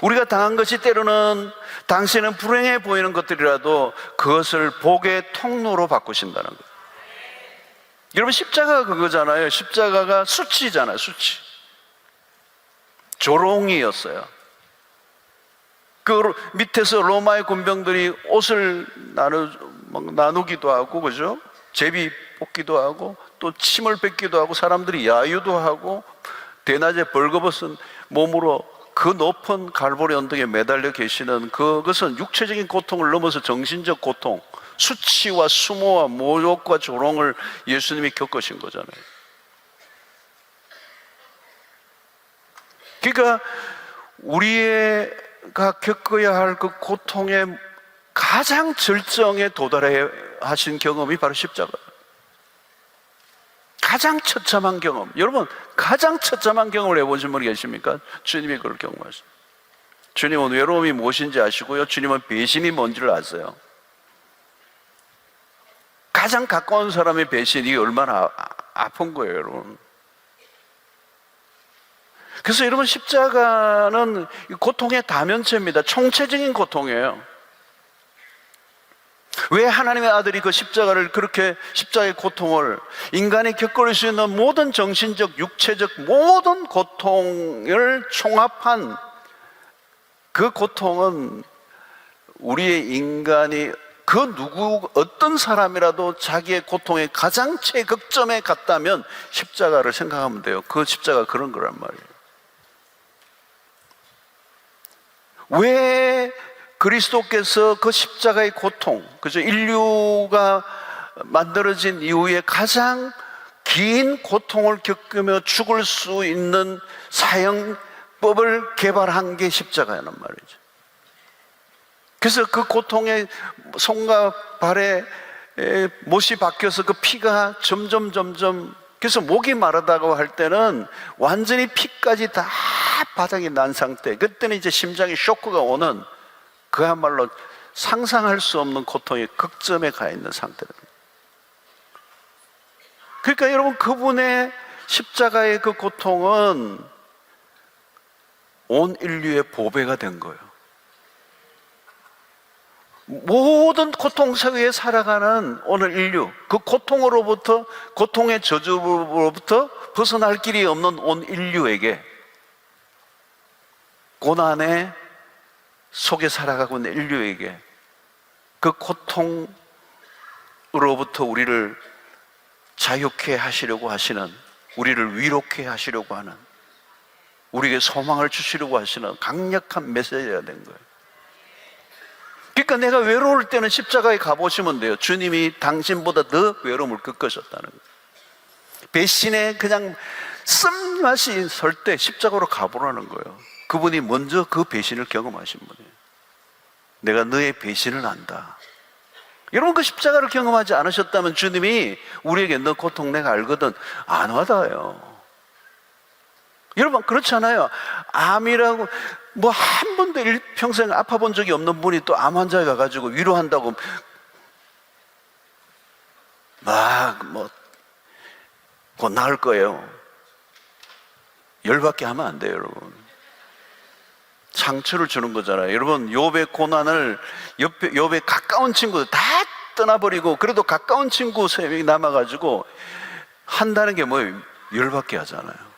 우리가 당한 것이 때로는 당신은 불행해 보이는 것들이라도 그것을 복의 통로로 바꾸신다는 거예요. 여러분, 십자가가 그거잖아요. 십자가가 수치잖아요, 수치. 조롱이었어요. 그 밑에서 로마의 군병들이 옷을 나누기도 하고, 그죠? 제비 뽑기도 하고, 또 침을 뱉기도 하고, 사람들이 야유도 하고, 대낮에 벌거벗은 몸으로 그 높은 갈보리 언덕에 매달려 계시는 그것은 육체적인 고통을 넘어서 정신적 고통, 수치와 수모와 모욕과 조롱을 예수님이 겪으신 거잖아요. 그러니까 우리가 겪어야 할 그 고통의 가장 절정에 도달해 하신 경험이 바로 십자가예요. 가장 처참한 경험. 여러분, 가장 처참한 경험을 해보신 분이 계십니까? 주님이 그걸 경험하셨어요. 주님은 외로움이 무엇인지 아시고요, 주님은 배신이 뭔지를 아세요. 가장 가까운 사람의 배신이 얼마나 아픈 거예요, 여러분. 그래서 여러분, 십자가는 고통의 다면체입니다. 총체적인 고통이에요. 왜 하나님의 아들이 그 십자가를 그렇게 십자가의 고통을 인간이 겪을 수 있는 모든 정신적, 육체적 모든 고통을 총합한 그 고통은 우리의 인간이 어떤 사람이라도 자기의 고통의 가장 최극점에 갔다면 십자가를 생각하면 돼요. 그 십자가 그런 거란 말이에요. 왜 그리스도께서 그 십자가의 고통, 그죠? 인류가 만들어진 이후에 가장 긴 고통을 겪으며 죽을 수 있는 사형법을 개발한 게 십자가란 말이죠. 그래서 그 고통의 손과 발에 못이 박혀서 그 피가 점점 그래서 목이 마르다고 할 때는 완전히 피까지 다 바닥이 난 상태, 그때는 이제 심장에 쇼크가 오는 그야말로 상상할 수 없는 고통의 극점에 가 있는 상태입니다. 그러니까 여러분, 그분의 십자가의 그 고통은 온 인류의 보배가 된 거예요. 모든 고통 속에 살아가는 오늘 인류, 그 고통으로부터, 고통의 저주로부터 벗어날 길이 없는 온 인류에게, 고난의 속에 살아가고 있는 인류에게 그 고통으로부터 우리를 자유케 하시려고 하시는, 우리를 위로케 하시려고 하는, 우리에게 소망을 주시려고 하시는 강력한 메시지가 된 거예요. 그러니까 내가 외로울 때는 십자가에 가보시면 돼요. 주님이 당신보다 더 외로움을 겪으셨다는 거예요. 배신에 그냥 쓴맛이 설 때 십자가로 가보라는 거예요. 그분이 먼저 그 배신을 경험하신 분이에요. 내가 너의 배신을 안다. 여러분, 그 십자가를 경험하지 않으셨다면 주님이 우리에게 너 고통 내가 알거든 안 와닿아요. 여러분, 그렇잖아요. 암이라고 뭐 한 번도 평생 아파본 적이 없는 분이 또 암 환자에 가가지고 위로한다고 막 곧 나을 거예요. 열받게 하면 안 돼요, 여러분. 상처를 주는 거잖아요. 여러분, 욥의 고난을 욥의 가까운 친구들 다 떠나버리고 그래도 가까운 친구 3명이 남아가지고 한다는 게 뭐예요? 열받게 하잖아요.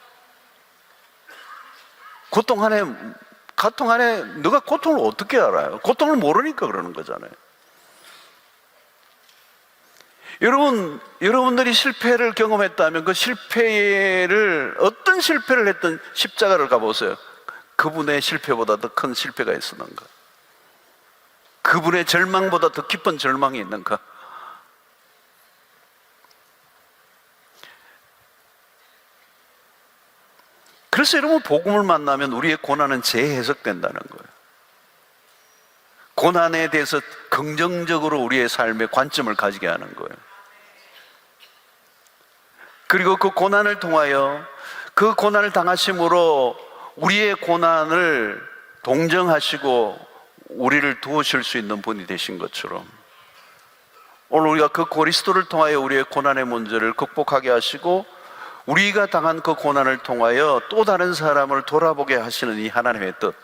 고통 안에 너가 고통을 어떻게 알아요? 고통을 모르니까 그러는 거잖아요. 여러분들이 실패를 경험했다면 그 실패를, 어떤 실패를 했든 십자가를 가보세요. 그분의 실패보다 더 큰 실패가 있었는가? 그분의 절망보다 더 깊은 절망이 있는가? 그래서 여러분, 복음을 만나면 우리의 고난은 재해석된다는 거예요. 고난에 대해서 긍정적으로 우리의 삶의 관점을 가지게 하는 거예요. 그리고 그 고난을 통하여, 그 고난을 당하심으로 우리의 고난을 동정하시고 우리를 도우실 수 있는 분이 되신 것처럼, 오늘 우리가 그 그리스도를 통하여 우리의 고난의 문제를 극복하게 하시고 우리가 당한 그 고난을 통하여 또 다른 사람을 돌아보게 하시는 이 하나님의 뜻,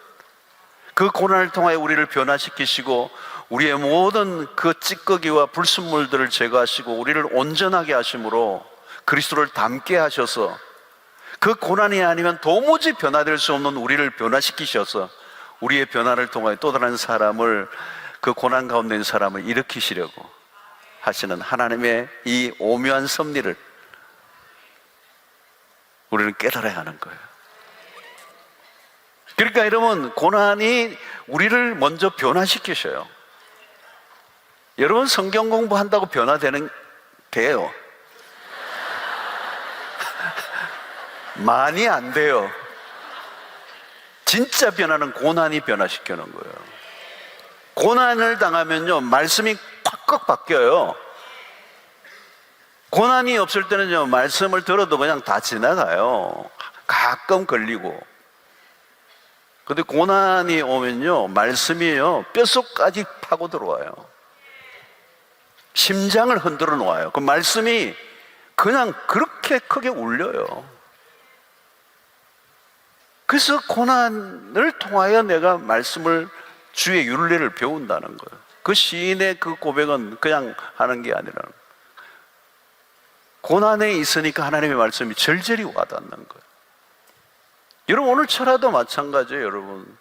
그 고난을 통하여 우리를 변화시키시고 우리의 모든 그 찌꺼기와 불순물들을 제거하시고 우리를 온전하게 하심으로 그리스도를 닮게 하셔서, 그 고난이 아니면 도무지 변화될 수 없는 우리를 변화시키셔서 우리의 변화를 통하여 또 다른 사람을, 그 고난 가운데 있는 사람을 일으키시려고 하시는 하나님의 이 오묘한 섭리를 우리는 깨달아야 하는 거예요. 그러니까 여러분, 고난이 우리를 먼저 변화시키셔요. 여러분, 성경 공부한다고 돼요? 많이 안 돼요. 진짜 변화는 고난이 변화시키는 거예요. 고난을 당하면요, 말씀이 콱콱 바뀌어요. 고난이 없을 때는요, 말씀을 들어도 그냥 다 지나가요. 가끔 걸리고. 근데 고난이 오면요, 말씀이요, 뼛속까지 파고 들어와요. 심장을 흔들어 놓아요. 그 말씀이 그냥 그렇게 크게 울려요. 그래서 고난을 통하여 내가 말씀을, 주의 율례를 배운다는 거예요. 그 시인의 그 고백은 그냥 하는 게 아니라, 고난에 있으니까 하나님의 말씀이 절절히 와닿는 거예요. 여러분, 오늘 철학도 마찬가지예요. 여러분,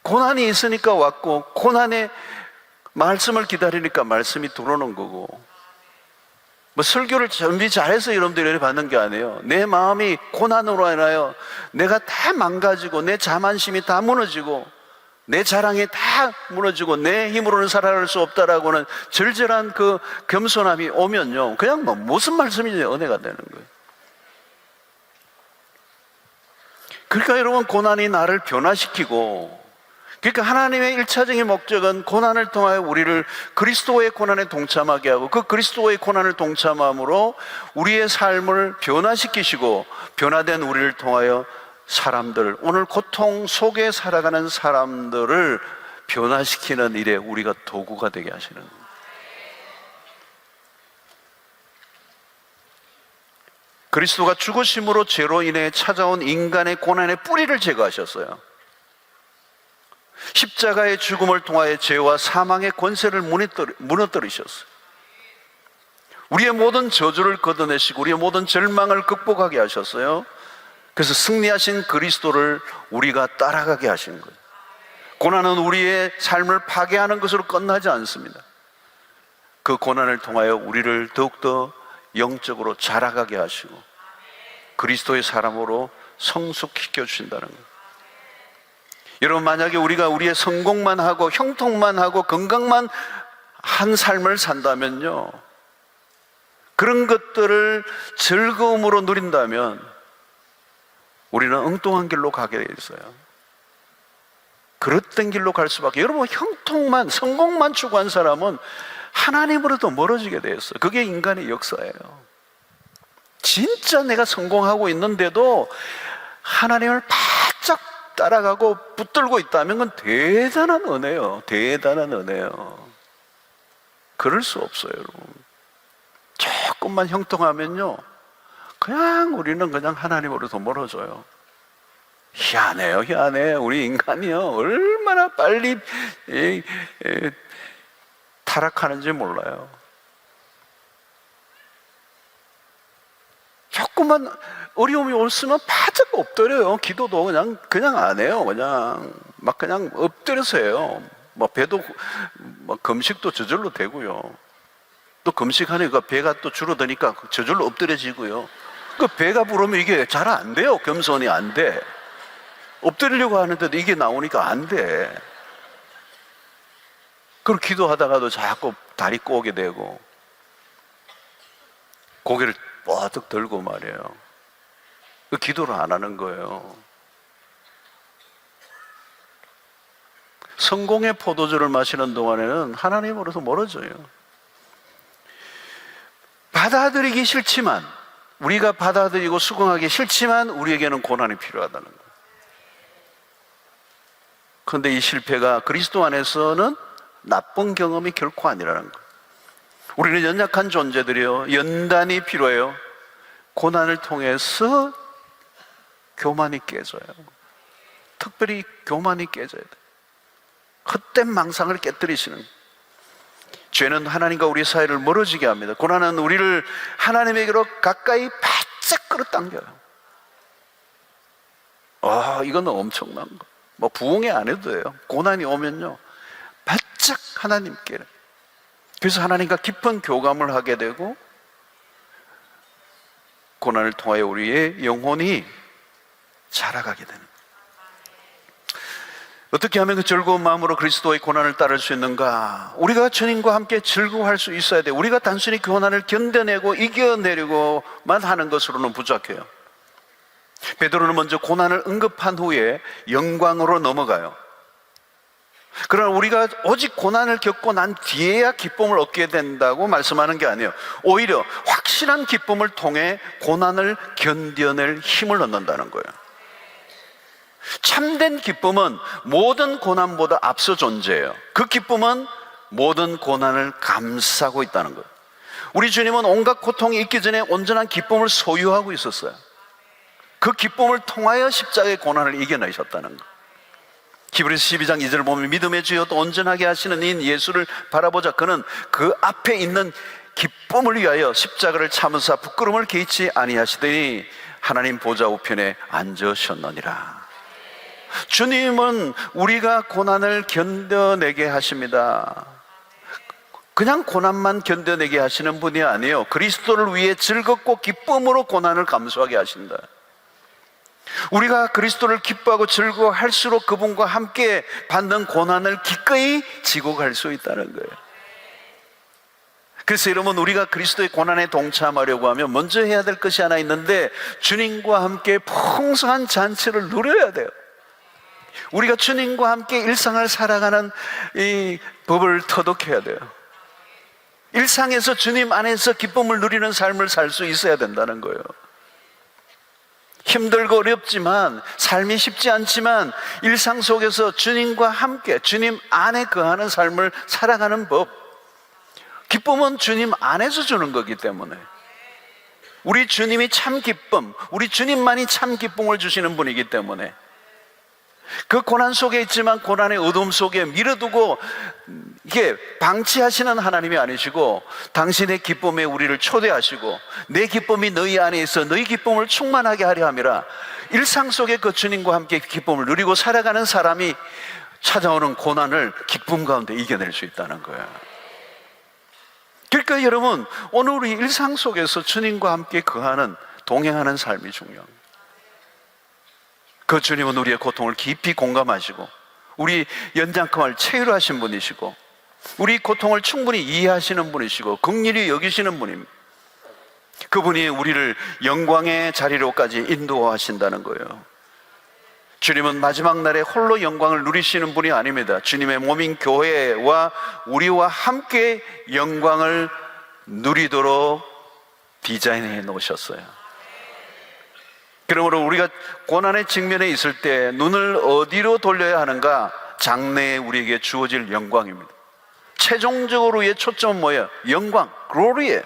고난이 있으니까 왔고, 고난의 말씀을 기다리니까 말씀이 들어오는 거고, 뭐 설교를 준비 잘해서 여러분들이 은혜 받는 게 아니에요. 내 마음이 고난으로 인하여 내가 다 망가지고, 내 자만심이 다 무너지고, 내 자랑이 다 무너지고, 내 힘으로는 살아갈 수 없다라고는 절절한 그 겸손함이 오면요, 그냥 뭐 무슨 말씀인지 은혜가 되는 거예요. 그러니까 여러분, 고난이 나를 변화시키고, 그러니까 하나님의 1차적인 목적은 고난을 통하여 우리를 그리스도의 고난에 동참하게 하고, 그 그리스도의 고난을 동참함으로 우리의 삶을 변화시키시고, 변화된 우리를 통하여 사람들, 오늘 고통 속에 살아가는 사람들을 변화시키는 일에 우리가 도구가 되게 하시는 거예요. 그리스도가 죽으심으로 죄로 인해 찾아온 인간의 고난의 뿌리를 제거하셨어요. 십자가의 죽음을 통하여 죄와 사망의 권세를 무너뜨리셨어요. 우리의 모든 저주를 걷어내시고 우리의 모든 절망을 극복하게 하셨어요. 그래서 승리하신 그리스도를 우리가 따라가게 하신 거예요. 고난은 우리의 삶을 파괴하는 것으로 끝나지 않습니다. 그 고난을 통하여 우리를 더욱더 영적으로 자라가게 하시고 그리스도의 사람으로 성숙시켜 주신다는 거예요. 여러분, 만약에 우리가 우리의 성공만 하고 형통만 하고 건강만 한 삶을 산다면요, 그런 것들을 즐거움으로 누린다면 우리는 엉뚱한 길로 가게 돼 있어요. 그릇된 길로 갈 수밖에. 여러분, 형통만 성공만 추구한 사람은 하나님으로부터 멀어지게 돼 있어요. 그게 인간의 역사예요. 진짜 내가 성공하고 있는데도 하나님을 바짝 따라가고 붙들고 있다면 그건 대단한 은혜예요. 대단한 은혜예요. 그럴 수 없어요, 여러분. 조금만 형통하면요, 그냥 우리는 그냥 하나님으로부터 멀어져요. 희한해요, 희한해. 우리 인간이요, 얼마나 빨리 타락하는지 몰라요. 조금만 어려움이 올수면 바짝 엎드려요. 기도도 그냥 안 해요. 그냥 엎드려서 해요. 배도 금식도 저절로 되고요. 또 금식하니까 배가 또 줄어드니까 저절로 엎드려지고요. 그 배가 부르면 이게 잘 안 돼요. 겸손이 안 돼. 엎드리려고 하는데도 이게 나오니까 안 돼. 그리고 기도하다가도 자꾸 다리 꼬게 되고 고개를 뻗어 들고 말이에요. 그 기도를 안 하는 거예요. 성공의 포도주를 마시는 동안에는 하나님으로서 멀어져요. 받아들이기 싫지만, 우리가 받아들이고 수긍하기 싫지만 우리에게는 고난이 필요하다는 거예요. 그런데 이 실패가 그리스도 안에서는 나쁜 경험이 결코 아니라는 거예요. 우리는 연약한 존재들이요, 연단이 필요해요. 고난을 통해서 교만이 깨져요. 특별히 교만이 깨져야 돼요. 헛된 망상을 깨뜨리시는. 죄는 하나님과 우리 사이를 멀어지게 합니다. 고난은 우리를 하나님에게로 가까이 바짝 끌어당겨요. 이건 엄청난 거. 부흥회 안 해도 돼요. 고난이 오면요, 바짝 하나님께. 그래서 하나님과 깊은 교감을 하게 되고, 고난을 통하여 우리의 영혼이 자라가게 되는 거예요. 어떻게 하면 그 즐거운 마음으로 그리스도의 고난을 따를 수 있는가? 우리가 주님과 함께 즐거워할 수 있어야 돼요. 우리가 단순히 고난을 견뎌내고 이겨내려고만 하는 것으로는 부족해요. 베드로는 먼저 고난을 응급한 후에 영광으로 넘어가요. 그러나 우리가 오직 고난을 겪고 난 뒤에야 기쁨을 얻게 된다고 말씀하는 게 아니에요. 오히려 확실한 기쁨을 통해 고난을 견뎌낼 힘을 얻는다는 거예요. 참된 기쁨은 모든 고난보다 앞서 존재해요. 그 기쁨은 모든 고난을 감싸고 있다는 거예요. 우리 주님은 온갖 고통이 있기 전에 온전한 기쁨을 소유하고 있었어요. 그 기쁨을 통하여 십자가의 고난을 이겨내셨다는 거예요. 히브리서 12장 2절을 보면 믿음의 주여 또 온전하게 하시는 이인 예수를 바라보자. 그는 그 앞에 있는 기쁨을 위하여 십자가를 참으사 부끄러움을 개의치 아니하시더니 하나님 보좌 우편에 앉으셨느니라. 주님은 우리가 고난을 견뎌내게 하십니다. 그냥 고난만 견뎌내게 하시는 분이 아니에요. 그리스도를 위해 즐겁고 기쁨으로 고난을 감수하게 하신다. 우리가 그리스도를 기뻐하고 즐거워할수록 그분과 함께 받는 고난을 기꺼이 지고 갈 수 있다는 거예요. 그래서 여러분, 우리가 그리스도의 고난에 동참하려고 하면 먼저 해야 될 것이 하나 있는데, 주님과 함께 풍성한 잔치를 누려야 돼요. 우리가 주님과 함께 일상을 살아가는 이 법을 터득해야 돼요. 일상에서 주님 안에서 기쁨을 누리는 삶을 살 수 있어야 된다는 거예요. 힘들고 어렵지만, 삶이 쉽지 않지만 일상 속에서 주님과 함께 주님 안에 거하는 삶을 살아가는 법. 기쁨은 주님 안에서 주는 거기 때문에, 우리 주님이 참 기쁨, 우리 주님만이 참 기쁨을 주시는 분이기 때문에 그 고난 속에 있지만 고난의 어둠 속에 밀어두고 이게 방치하시는 하나님이 아니시고, 당신의 기쁨에 우리를 초대하시고 내 기쁨이 너희 안에 있어 너희 기쁨을 충만하게 하려 함이라. 일상 속에 그 주님과 함께 기쁨을 누리고 살아가는 사람이 찾아오는 고난을 기쁨 가운데 이겨낼 수 있다는 거예요. 그러니까 여러분, 오늘 우리 일상 속에서 주님과 함께 거하는, 동행하는 삶이 중요합니다. 그 주님은 우리의 고통을 깊이 공감하시고 우리 연약함을 체휼하신 분이시고 우리 고통을 충분히 이해하시는 분이시고 긍휼히 여기시는 분입니다. 그분이 우리를 영광의 자리로까지 인도하신다는 거예요. 주님은 마지막 날에 홀로 영광을 누리시는 분이 아닙니다. 주님의 몸인 교회와 우리와 함께 영광을 누리도록 디자인해 놓으셨어요. 그러므로 우리가 고난의 직면에 있을 때 눈을 어디로 돌려야 하는가? 장래에 우리에게 주어질 영광입니다. 최종적으로의 초점은 뭐예요? 영광, 글로리예요.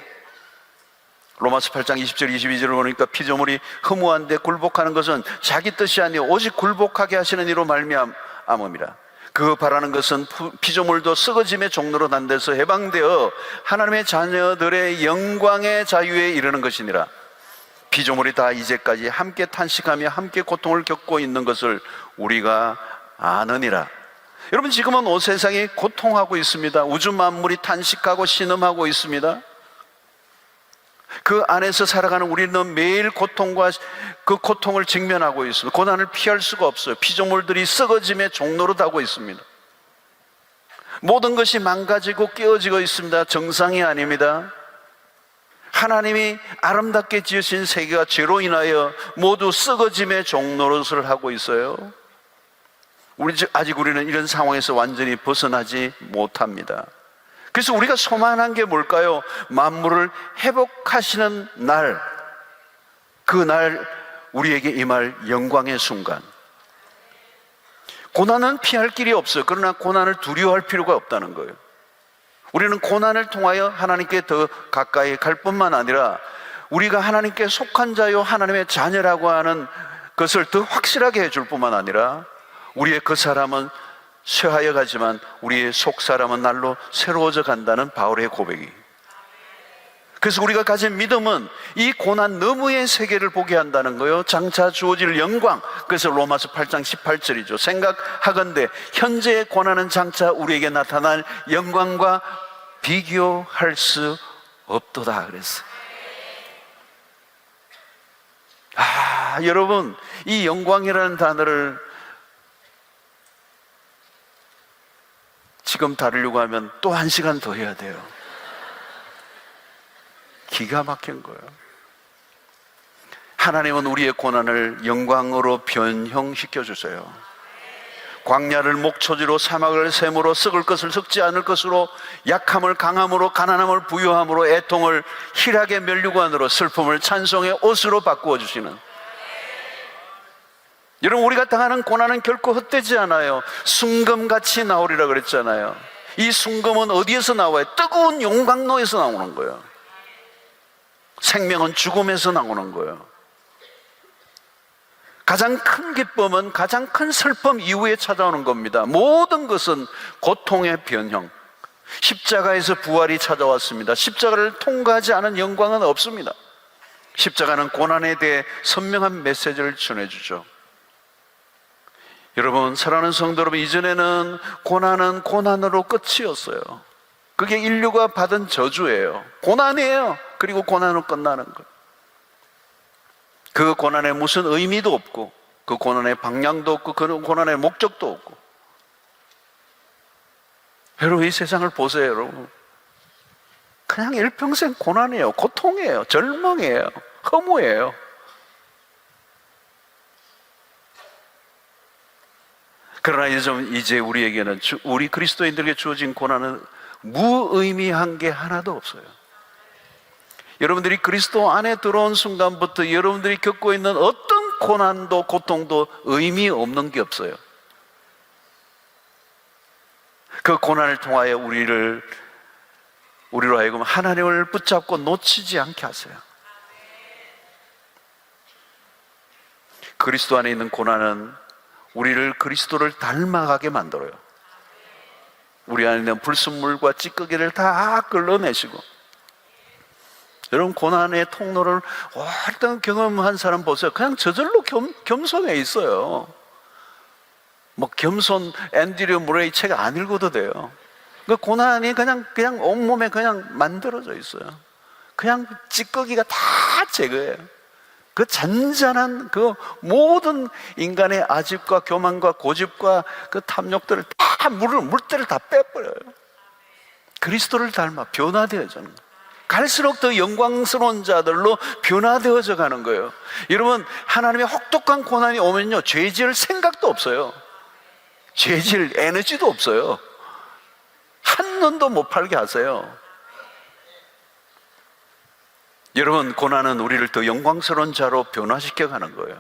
로마서 8장 20절 22절을 보니까 피조물이 허무한데 굴복하는 것은 자기 뜻이 아니요 오직 굴복하게 하시는 이로 말미암음이라. 그 바라는 것은 피조물도 썩어짐의 종로로 난 데서 해방되어 하나님의 자녀들의 영광의 자유에 이르는 것이니라. 피조물이 다 이제까지 함께 탄식하며 함께 고통을 겪고 있는 것을 우리가 아느니라. 여러분, 지금은 온 세상이 고통하고 있습니다. 우주 만물이 탄식하고 신음하고 있습니다. 그 안에서 살아가는 우리는 매일 고통과 그 고통을 직면하고 있습니다. 고난을 피할 수가 없어요. 피조물들이 썩어짐의 종로로 가고 있습니다. 모든 것이 망가지고 깨어지고 있습니다. 정상이 아닙니다. 하나님이 아름답게 지으신 세계가 죄로 인하여 모두 썩어짐의 종노릇을 하고 있어요. 아직 우리는 이런 상황에서 완전히 벗어나지 못합니다. 그래서 우리가 소망한 게 뭘까요? 만물을 회복하시는 날, 그날 우리에게 임할 영광의 순간. 고난은 피할 길이 없어요. 그러나 고난을 두려워할 필요가 없다는 거예요. 우리는 고난을 통하여 하나님께 더 가까이 갈 뿐만 아니라 우리가 하나님께 속한 자요 하나님의 자녀라고 하는 것을 더 확실하게 해줄 뿐만 아니라 우리의 그 사람은 쇠하여 가지만 우리의 속 사람은 날로 새로워져 간다는 바울의 고백이. 그래서 우리가 가진 믿음은 이 고난 너머의 세계를 보게 한다는 거예요. 장차 주어질 영광. 그래서 로마서 8장 18절이죠. 생각하건대 현재의 고난은 장차 우리에게 나타날 영광과 비교할 수 없도다 그랬어요. 여러분, 이 영광이라는 단어를 지금 다루려고 하면 또 1시간 더 해야 돼요. 기가 막힌 거예요. 하나님은 우리의 고난을 영광으로 변형시켜 주세요. 광야를 목초지로, 사막을 샘으로, 썩을 것을 썩지 않을 것으로, 약함을 강함으로, 가난함을 부유함으로, 애통을 희락의 면류관으로, 슬픔을 찬송의 옷으로 바꾸어 주시는. 여러분, 우리가 당하는 고난은 결코 헛되지 않아요. 순금같이 나오리라 그랬잖아요. 이 순금은 어디에서 나와요? 뜨거운 용광로에서 나오는 거예요. 생명은 죽음에서 나오는 거예요. 가장 큰 기쁨은 가장 큰 슬픔 이후에 찾아오는 겁니다. 모든 것은 고통의 변형. 십자가에서 부활이 찾아왔습니다. 십자가를 통과하지 않은 영광은 없습니다. 십자가는 고난에 대해 선명한 메시지를 전해주죠. 여러분, 사랑하는 성도 여러분, 이전에는 고난은 고난으로 끝이었어요. 그게 인류가 받은 저주예요. 고난이에요. 그리고 고난으로 끝나는 거예요. 그 고난에 무슨 의미도 없고, 그 고난의 방향도 없고, 그 고난의 목적도 없고. 여러분, 이 세상을 보세요. 여러분, 그냥 일평생 고난이에요. 고통이에요. 절망이에요. 허무예요. 그러나 이제 우리에게는, 우리 그리스도인들에게 주어진 고난은 무의미한 게 하나도 없어요. 여러분들이 그리스도 안에 들어온 순간부터 여러분들이 겪고 있는 어떤 고난도 고통도 의미 없는 게 없어요. 그 고난을 통하여 우리로 하여금 하나님을 붙잡고 놓치지 않게 하세요. 그리스도 안에 있는 고난은 우리를 그리스도를 닮아가게 만들어요. 우리 안에 있는 불순물과 찌꺼기를 다 끌어내시고, 여러분 고난의 통로를 오랫동안 경험한 사람 보세요. 그냥 저절로 겸손해 있어요. 뭐 겸손 앤드류 무레이 책 안 읽어도 돼요. 그 고난이 그냥 온몸에 그냥 만들어져 있어요. 그냥 찌꺼기가 다 제거해요. 그 잔잔한 그 모든 인간의 아집과 교만과 고집과 그 탐욕들을 다 물때를 다 빼버려요. 그리스도를 닮아 변화되어지는 거예요. 갈수록 더 영광스러운 자들로 변화되어져 가는 거예요. 여러분, 하나님의 혹독한 고난이 오면요, 죄 지을 생각도 없어요. 죄 지을 에너지도 없어요. 한 눈도 못 팔게 하세요. 여러분, 고난은 우리를 더 영광스러운 자로 변화시켜 가는 거예요.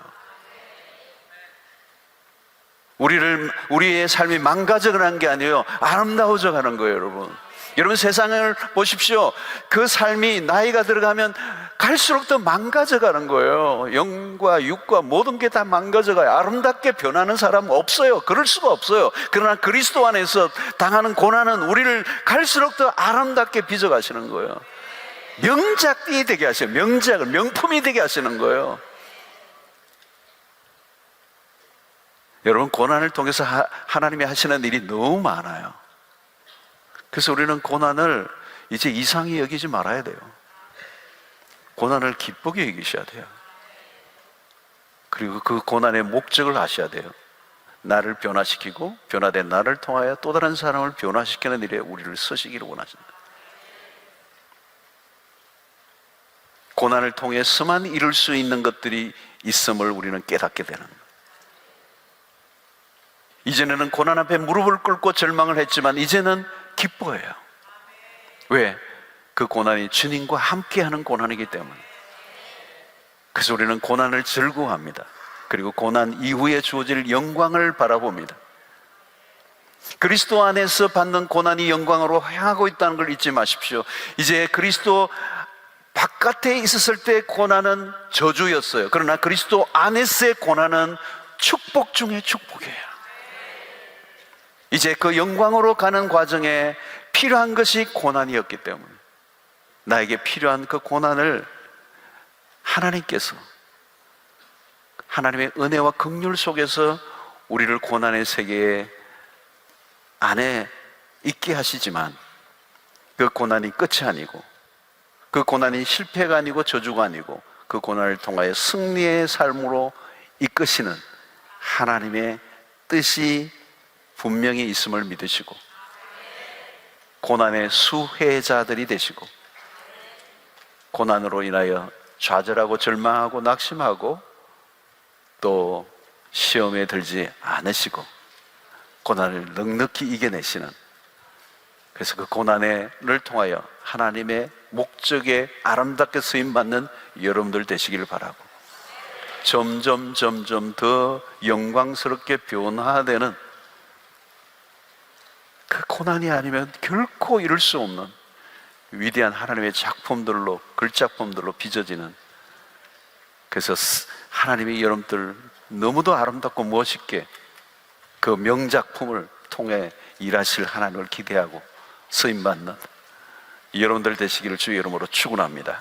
우리의 삶이 망가져 가는 게 아니에요. 아름다워져 가는 거예요, 여러분. 여러분, 세상을 보십시오. 그 삶이 나이가 들어가면 갈수록 더 망가져 가는 거예요. 영과 육과 모든 게 다 망가져 가요. 아름답게 변하는 사람은 없어요. 그럴 수가 없어요. 그러나 그리스도 안에서 당하는 고난은 우리를 갈수록 더 아름답게 빚어가시는 거예요. 명작이 되게 하세요. 명작을, 명품이 되게 하시는 거예요. 여러분, 고난을 통해서 하나님이 하시는 일이 너무 많아요. 그래서 우리는 고난을 이제 이상히 여기지 말아야 돼요. 고난을 기쁘게 여기셔야 돼요. 그리고 그 고난의 목적을 아셔야 돼요. 나를 변화시키고 변화된 나를 통하여 또 다른 사람을 변화시키는 일에 우리를 쓰시기를 원하십니다. 고난을 통해서만 이룰 수 있는 것들이 있음을 우리는 깨닫게 되는 거예요. 이전에는 고난 앞에 무릎을 꿇고 절망을 했지만 이제는 기뻐해요. 왜? 그 고난이 주님과 함께하는 고난이기 때문에. 그래서 우리는 고난을 즐거워합니다. 그리고 고난 이후에 주어질 영광을 바라봅니다. 그리스도 안에서 받는 고난이 영광으로 향하고 있다는 걸 잊지 마십시오. 이제 그리스도 바깥에 있었을 때 고난은 저주였어요. 그러나 그리스도 안에서의 고난은 축복 중에 축복이에요. 이제 그 영광으로 가는 과정에 필요한 것이 고난이었기 때문에 나에게 필요한 그 고난을 하나님께서 하나님의 은혜와 긍휼 속에서 우리를 고난의 세계 안에 있게 하시지만 그 고난이 끝이 아니고 그 고난이 실패가 아니고 저주가 아니고 그 고난을 통하여 승리의 삶으로 이끄시는 하나님의 뜻이 분명히 있음을 믿으시고 고난의 수혜자들이 되시고 고난으로 인하여 좌절하고 절망하고 낙심하고 또 시험에 들지 않으시고 고난을 넉넉히 이겨내시는, 그래서 그 고난을 통하여 하나님의 목적에 아름답게 쓰임받는 여러분들 되시기를 바라고 점점 더 영광스럽게 변화되는 그 고난이 아니면 결코 이룰 수 없는 위대한 하나님의 작품들로, 글작품들로 빚어지는, 그래서 하나님이 여러분들 너무도 아름답고 멋있게 그 명작품을 통해 일하실 하나님을 기대하고 쓰임받는 여러분들 되시기를 주의 이름으로 축원합니다.